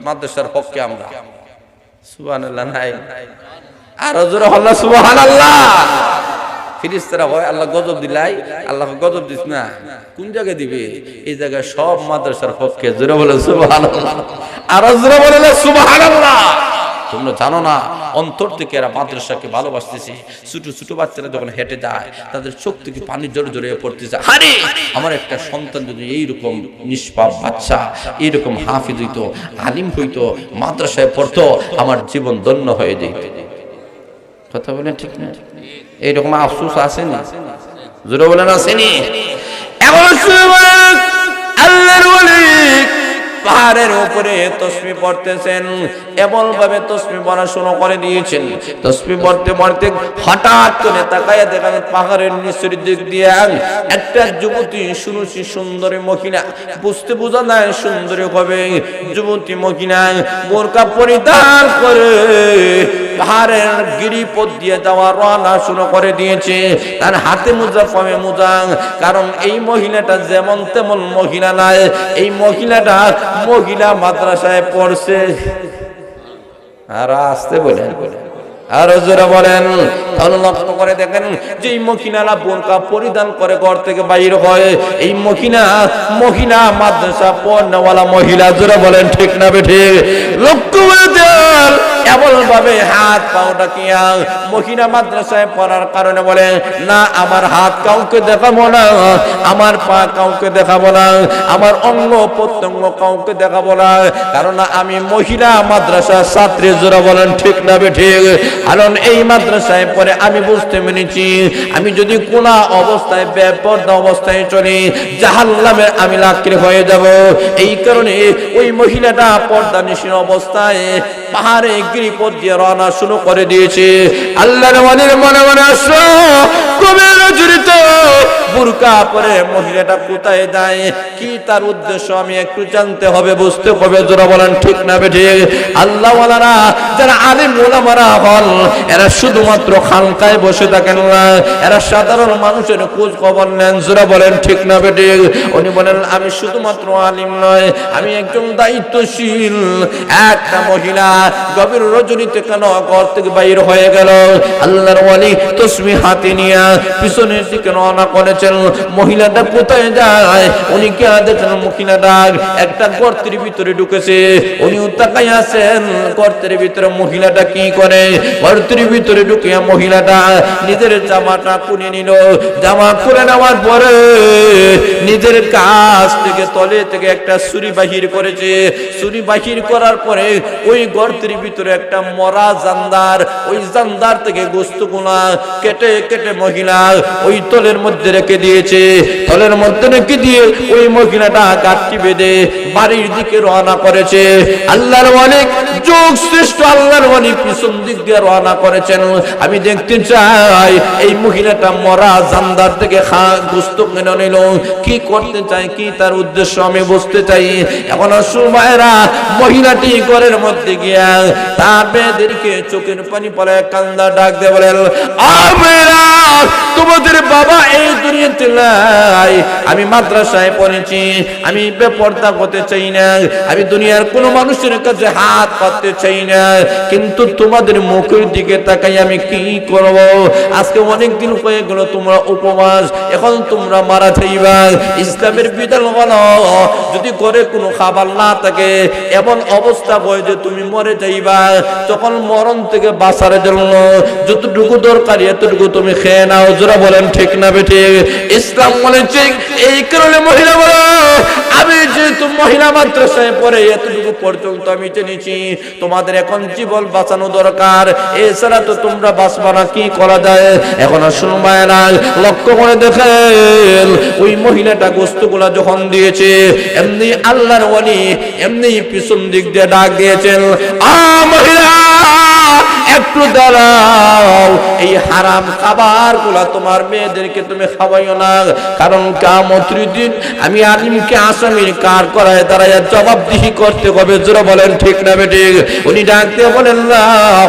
মাদ্রাসার পক্ষে আমরা সুবহানাল্লাহ নাই। আর যারা হল্লা সুবহানাল্লাহ। ফিরিস্তারা হয় আল্লাহ গজব দিলাই, আল্লাহ গজব দিস না, কোন জায়গায় দিবে? এই জায়গায় সব মাদ্রাসার পক্ষে। জোরে বলে সুবহানাল্লাহ। আর জোরে বলে সুবহানাল্লাহ। তোমরা জানো না অন্তর থেকে এরা মাদ্রাসাকে ভালোবাসতেছে। ছোট ছোট বাচ্চারা যখন হেঁটে যায় তাদের চোখ থেকে পানি জোরে জোরে পড়তেছে। আরে আমার একটা সন্তান যদি এইরকম নিষ্পাপ বাচ্চা এইরকম হাফিজ হইতো, আলিম হইতো, মাদ্রাসায় পড়তো, আমার জীবন ধন্য হয়ে যেত। কথা বলেন ঠিক না? এইরকম আফসোস আসেনি? জোরে বলেন আসেনি? এমন সময় আল্লাহর ওলি পাহাড়ের উপরে তাসবিহ পড়তেছেন, এমন ভাবে তাসবিহ পড়া শুরু করে দিয়েছেন। তাসবিহ পড়তে পড়তে হঠাৎ করে তাকায়া দেখেন পাহাড়ের নিচের দিক দিয়ে একটা যুবতী সুন্দরী মহিলা, বুঝতে বোঝা যায় সুন্দরী হবে যুবতী মহিলা, বোরকা পরিধান করে পাহাড়ের গিরিপথ দিয়ে যাওয়া রওনা শুরু করে দিয়েছে। তার হাতে মোজা, পায়ে মোজা, কারণ এই মহিলাটা যেমন তেমন মহিলা নয়, এই মহিলাটা মহিলা মাদ্রাসায় পড়ছে। আর আসতে বলেন, আর জোরে বলেন। তাহলে লক্ষ্য করে দেখেন যে এই মহিলারা বোরকা পরিধান করে ঘর থেকে বাইর হয়, এই মহিলা মাদ্রাসা পড়নেওয়ালা মহিলা। জোরে বলেন ঠিক না বেঠিক? লক্ষ্য করে দেন এমন ভাবে হাত পাওটা কি মহিলা মাদ্রাসায় পড়ার কারণে বলে না, আমার হাত কাউকে দেখাবো না, আমার পা কাউকে দেখাবো না, আমার অঙ্গ প্রত্যঙ্গ কাউকে দেখাবো না, কারণ আমি মহিলা মাদ্রাসার ছাত্রী। জোরে বলেন ঠিক না বেঠিক? কারণ এই মাদ্রাসায় পরে আমি বুঝতে পেরেছি আমি যদি কোন অবস্থায় বেপরদা অবস্থায় চলি জাহান্নামে আমি লাকড়ি হয়ে যাব। এই কারণে ওই মহিলাটা পর্দানিশীন অবস্থায় পাহাড়ে গিরিপথ দিয়ে রওনা শুরু করে দিয়েছে। আল্লাহর ওয়ালির মনে মনে আসলো কবে জড়িত বুরকা পরে মহিলাটা কোথায় যায়, কি তার উদ্দেশ্য আমি একটু জানতে হবে, বুঝতে হবে। জোরে বলেন ঠিক না বেঠিক? আল্লাহ ওয়ালারা যারা আলিম ওলামারা হল, এরা শুধুমাত্র খানকায় বসে থাকেন না, এরা সাধারণ মানুষের খোঁজ খবর নেন। জোরে বলেন ঠিক না বেঠিক? উনি বলেন আমি শুধুমাত্র আলিম নয়, আমি একজন দায়িত্বশীল। একটা মহিলা গভীর রজনীতে কেন ঘর থেকে বাইর হয়ে গেল, আল্লাহর ওয়ালি তাসবিহ হাতে নিয়ে পিছনের দিকে রওনা করেছেন। মহিলাটা কোথায় যায় উনি কে দেখেন, মহিলাটা একটা গর্তের ভিতরে ঢুকেছে। উনি তাকায় আছেন গর্তের ভিতরে মহিলাটা কি করে। গর্তের ভিতরে ঢুকিয়া মহিলাটা নিজের জামাটা খুলে নিল। জামা খুলে নেওয়ার পরে নিজের কাছ থেকে তলে থেকে একটা ছুরি বাহির করেছে। ছুরি বাহির করার পরে ওই গর্তের ভিতরে একটা মরা জানদার, ওই জানদার থেকে গোশতগুলা কেটে কেটে মহিলা ওই তলের মধ্যে রেখে দিয়েছে। তলের মধ্যে রেখে দিয়ে ওই মহিলাটা গাঁটটি বেঁধে বাড়ির দিকে রওনা করেছে। আল্লাহর ওয়ালি, যুগ শ্রেষ্ঠ আল্লাহর ওয়ালি পিছন দিক দিয়ে রওনা করেছেন। আমি দেখতে চাই এই মহিলাটা মরা জানদার থেকে গোশত কিনে নিল, কি করতে চায়, কি তার উদ্দেশ্য আমি বুঝতে চাই। এখন সুমায়েরা মহিলাটি ঘরের মধ্যে গিয়া তার মেয়েদেরকে চোখের পানি পড়ে কান্দা ডাক দিয়ে বলেন, আমেরা তোমাদের বাবা এই দুনিয়াতে নাই, আমি মাদ্রাসায় পড়েছি, আমি বেপরদা হতে চাই না, আমি দুনিয়ার কোন মানুষের কাছে হাত পাততে চাই না, কিন্তু তোমাদের মুখের দিকে তাকাই আমি কি করব। আজকে অনেকদিন হয়ে গেল তোমরা উপবাস, এখন তোমরা মারা যাইবা। ইসলামের বিধান হলো যদি ঘরে কোনো খাবার না থাকে, এমন অবস্থা হয় যে তুমি মরে যাইবা, তখন মরণ থেকে বাঁচার জন্য যতটুকু দরকার এতটুকু তুমি খেয়ে নাও। জোরে বলেন ঠিক না বেঠিক? ইসলাম বলেছে এই কারণে মহিলা বলো, আমি যেহেতু মহিলা মাদ্রাসায় পড়ে এতটুকু পর্যন্ত আমি জেনেছি তোমাদের এখন জীবন বাঁচানো দরকার, এছাড়া তো তোমরা বাঁচবা না, কি করা যায়। এখন শুনবায় না, লক্ষ্য করে দেখেন ওই মহিলাটা গোশতগুলা যখন দিয়েছে, এমনি আল্লাহর ওয়ালি এমনি পিছন দিক দিয়ে ডাক দিয়েছেন, আ মহিলা একটু দাঁড়াও, এই হারাম খাবার গুলা তোমার মেয়েদেরকে তুমি খাওয়াইও না, কারণ কিয়ামতের দিন আমি আলিমকে আসামির কার করায় দাঁড়ায় জবাবদিহি করতে হবে। জোরে বলেন ঠিক না বেঠিক? উনি ডাকতে বলেন না,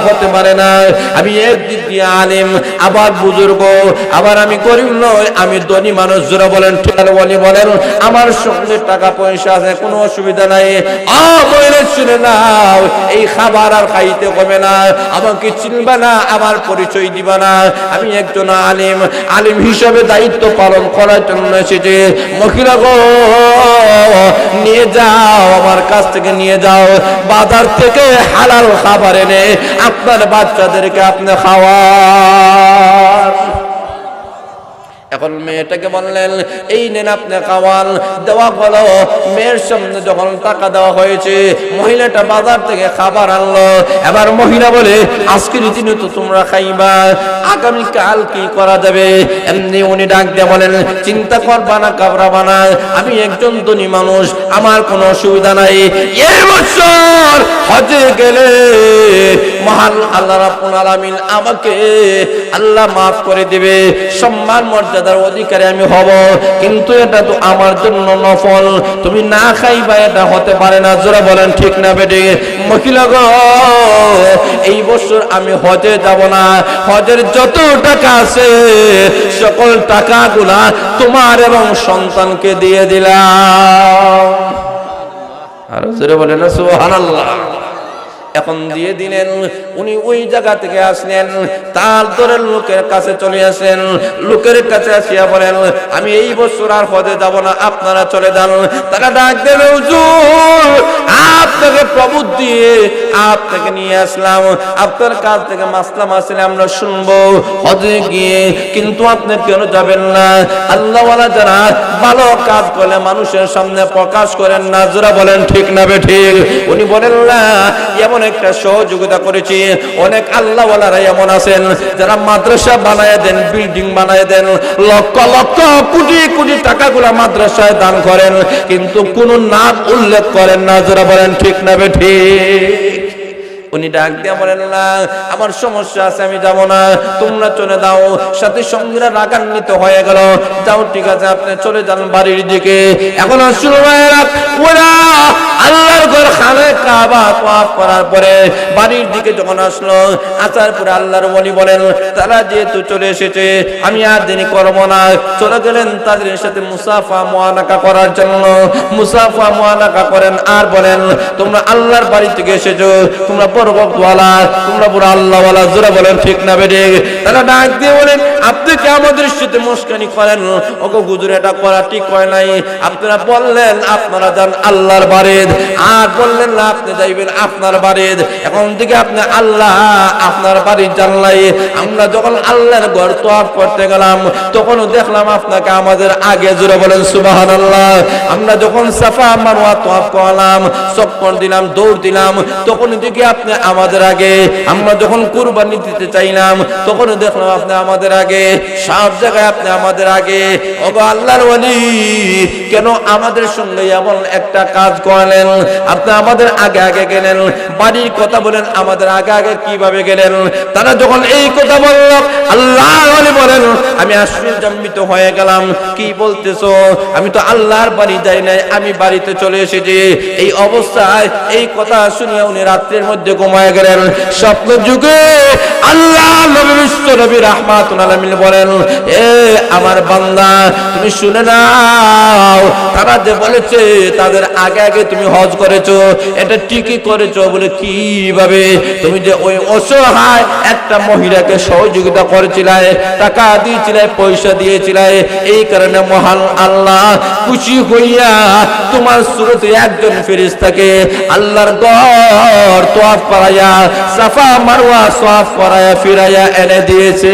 হতে পারে না, আমি একদিক দিয়ে আলিম, আবার বুজুর্গ, আবার আমি গরিব নয়, আমি ধনী মানুষ। জোরে বলেন ঠিক? বলেন আমার সঙ্গে টাকা পয়সা আছে, কোনো অসুবিধা নাই। মহিলা শুনে নাও, এই খাবার আর খাইতে হবে না, আমাকে চিনবা না, আমার পরিচয় দিবা না, আমি একজন আলিম, আলিম হিসাবে দায়িত্ব পালন করার জন্য এসেছে। মহিলা গো নিয়ে যাও, আমার কাছ থেকে নিয়ে যাও, বাজার থেকে হালাল খাবার এনে আপনার বাচ্চাদেরকে আপনি খাওয়ান। এখন মেয়েটাকে বললেন এই নেন আপনি খাওয়ান। দেওয়া হলো। মেয়ের সামনে যখন টাকা দেওয়া হয়েছে মহিলাটা বাজার থেকে খাবার আনলো। এবার মহিলা বলে আজকের দিনে তো তোমরা খাইবা, আগামী কাল কি করা যাবে? এমনি উনি ডাক দিয়ে বলেন চিন্তা করবা না, ঘাবড়াবা না, আমি একজন ধনী মানুষ, আমার কোনো অসুবিধা নাই। এই বছর হজে গেলে মহান আল্লাহ রাব্বুল আলামিন আমাকে আল্লাহ মাফ করে দিবে, সম্মান মর্যাদার অধিকারী আমি হব, কিন্তু এটা তো আমার জন্য নফল, তুমি না খাইবা এটা হতে পারে না। জোরে বলেন ঠিক না বেটে? মহিলা গো, এই বছর আমি হজে যাব না, হজের যত টাকা আছে সকল টাকাগুলা তোমার এবং সন্তানকে দিয়ে দিলাম। আর জোরে বলেন না সুবহানাল্লাহ। এখন দিয়ে দিলেন। উনি ওই জায়গা থেকে আসলেন, তার দরের লোকের কাছে চলে আসেন। লোকের কাছে আসিয়া বলেন আমি এই বছর আর হজে যাব না, আপনারা চলে যান। তারা ডাক দেবে হুজুর আপনাকে প্রভু দিয়ে আপনাকে নিয়ে আসলাম, আপনার কাছ থেকে মাসলা মাসলে আমরা শুনবো হজে গিয়ে, কিন্তু আপনি কেন যাবেন না? আল্লাহওয়ালা যারা ভালো কাজ করলে মানুষের সামনে প্রকাশ করেন না। যারা বলেন ঠিক না বেঠিক? উনি বলেন না, এমন একটা সহযোগিতা করেছি, অনেক আল্লাহওয়ালারা এমন আছেন যারা মাদ্রাসা বানায় দেন, বিল্ডিং বানায় দেন, লক্ষ লক্ষ কোটি কোটি টাকাগুলা মাদ্রাসায় দান করেন, কিন্তু কোন নাম উল্লেখ করেন না। যারা বলেন ঠিক না বেঠিক? উনি ডাক দিয়ে বলেন না আমার সমস্যা আছে, আমি যাব না, তোমরা চলে দাও। সাথে সঙ্গীরা রাগান্বিত হয়ে গেল। যাও ঠিক আছে, আপনি চলে যান বাড়ির দিকে। এখন ওরা আল্লাহর ঘর খানে কাবা তওয়াফ করার পরে বাড়ির দিকে যখন আসলো, আসার পরে আল্লাহর ওলি বলেন তারা যেহেতু চলে এসেছে আমি আর দেরি করব না। চলে গেলেন তাদের সাথে মুসাফা মুআনাকা করার জন্য। মুসাফা মুআনাকা করেন আর বলেন তোমরা আল্লাহর বাড়ি থেকে এসেছো, তোমরা বরকতওয়ালা, তোমরা পুরো আল্লাহওয়ালা। জোরে বলেন ঠিক না বেঠিক? তারা ডাক দিয়ে বলেন আপনি কি আমাদের সাথে মুশকানি করেন? ওগো হুজুর এটা করা ঠিক হয় নাই। আপনারা বললেন আপনারা যান আল্লাহর বাড়ি, আর বললেন না আপনি যাইবেন আপনার বাড়ি। এখন থেকে আপনি আল্লাহ আপনার বাড়ি জানলাই। আমরা যখন আল্লাহর ঘর তওয়াফ করতে গেলাম তখনও দেখলাম আপনাকে আমাদের আগে। জোরে বলেন সুবহানাল্লাহ। আমরা যখন সাফা মারওয়া তওয়াফ করলাম, চক্কর দিলাম, দৌড় দিলাম, তখন দেখি আপনি আমাদের আগে। আমরা যখন কুরবানি দিতে চাইলাম তখন দেখলাম আপনি আমাদের আগে। সব জায়গায় আপনি আমাদের আগে। ওগো আল্লাহর ওলি, কেন আমাদের সঙ্গে এমন একটা কাজ করলেন? আপনি আমাদের আগে আগে গেলেন, বাড়ির কথা বলেন আমাদের আগে আগে কিভাবে গেলেন? তারা যখন এই কথা বলল আল্লাহর ওলি বলেন আমি আশ্চর্যান্বিত হয়ে গেলাম। কি বলতেছো? আমি তো আল্লাহর বাড়ি যাই নাই, আমি বাড়িতে চলে এসেছি। এই অবস্থায় এই কথা শুনে উনি রাত্রের মধ্যে ঘুমায় গেলেন। স্বপ্ন যুগে আল্লাহ নবী বিশ্ব নবী রাহমাতুল আলামিন বলেন এ আমার বান্দা তুমি শুনে নাও, তারা যে বলেছে তাদের আগে আগে তুমি হজ করেছো, এটা ঠিকই করেছো। বলে কিভাবে? তুমি যে ওই অসহায় একটা মহিলাকে সহযোগিতা করেছিলে, টাকা দিয়েছিলে, পয়সা দিয়েছিলে, এই কারণে মহান আল্লাহ খুশি হইয়া তোমার সুরতে একজন ফেরেশতাকে আল্লাহর ঘর তওয়াফ করায়া সাফা মারওয়া তওয়াফ করায়া ফিরাইয়া এনে দিয়েছে।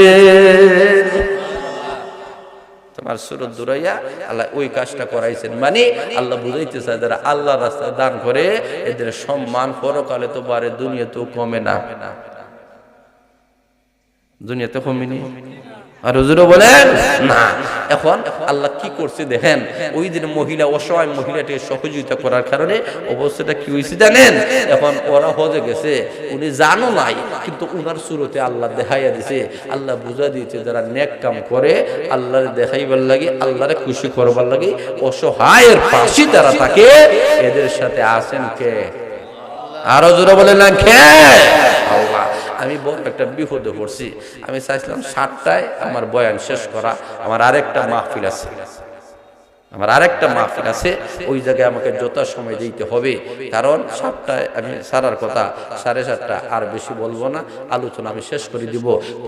তোমার সুরত দূরাইয়া আল্লাহ ওই কাজটা করাইছেন। মানে আল্লাহ বুঝাইতে চায় যারা আল্লাহর রাস্তায় দান করে এদের সম্মান পরকালে তো বাড়ে, দুনিয়াতেও কমে না। দুনিয়াতে কমেনি। আর হুজুরও বলেন না। এখন আল্লাহ কি করছে দেখেন, ওই দিন মহিলা অসহায় মহিলাটিকে সহযোগিতা করার কারণে অবস্থাটা কি হয়েছে জানেন? এখন ওরা হজে গেছে, উনি জানো নাই, কিন্তু উনার সুরতে আল্লাহ দেখাইয়া দিছে। আল্লাহ বুঝা দিয়েছে যারা নেক কাম করে আল্লাহরে দেখাইবার লাগে, আল্লাহরে খুশি করবার লাগে, অসহায়ের পাশে যারা থাকে এদের সাথে আছেন কে? আরো জোরে বলেন না কে? আল্লাহ। আমি বড় একটা বিপদে পড়ছি। আমি চাইছিলাম 7টায় আমার বয়ান শেষ করা, আমার আরেকটা মাহফিল আছে, ওই জায়গায় আমাকে যথা সময় দিতে হবে। কারণ 7টায় আমি সারার কথা, 7:30টা, আর বেশি বলবো না, আলোচনা আমি শেষ করে দিব।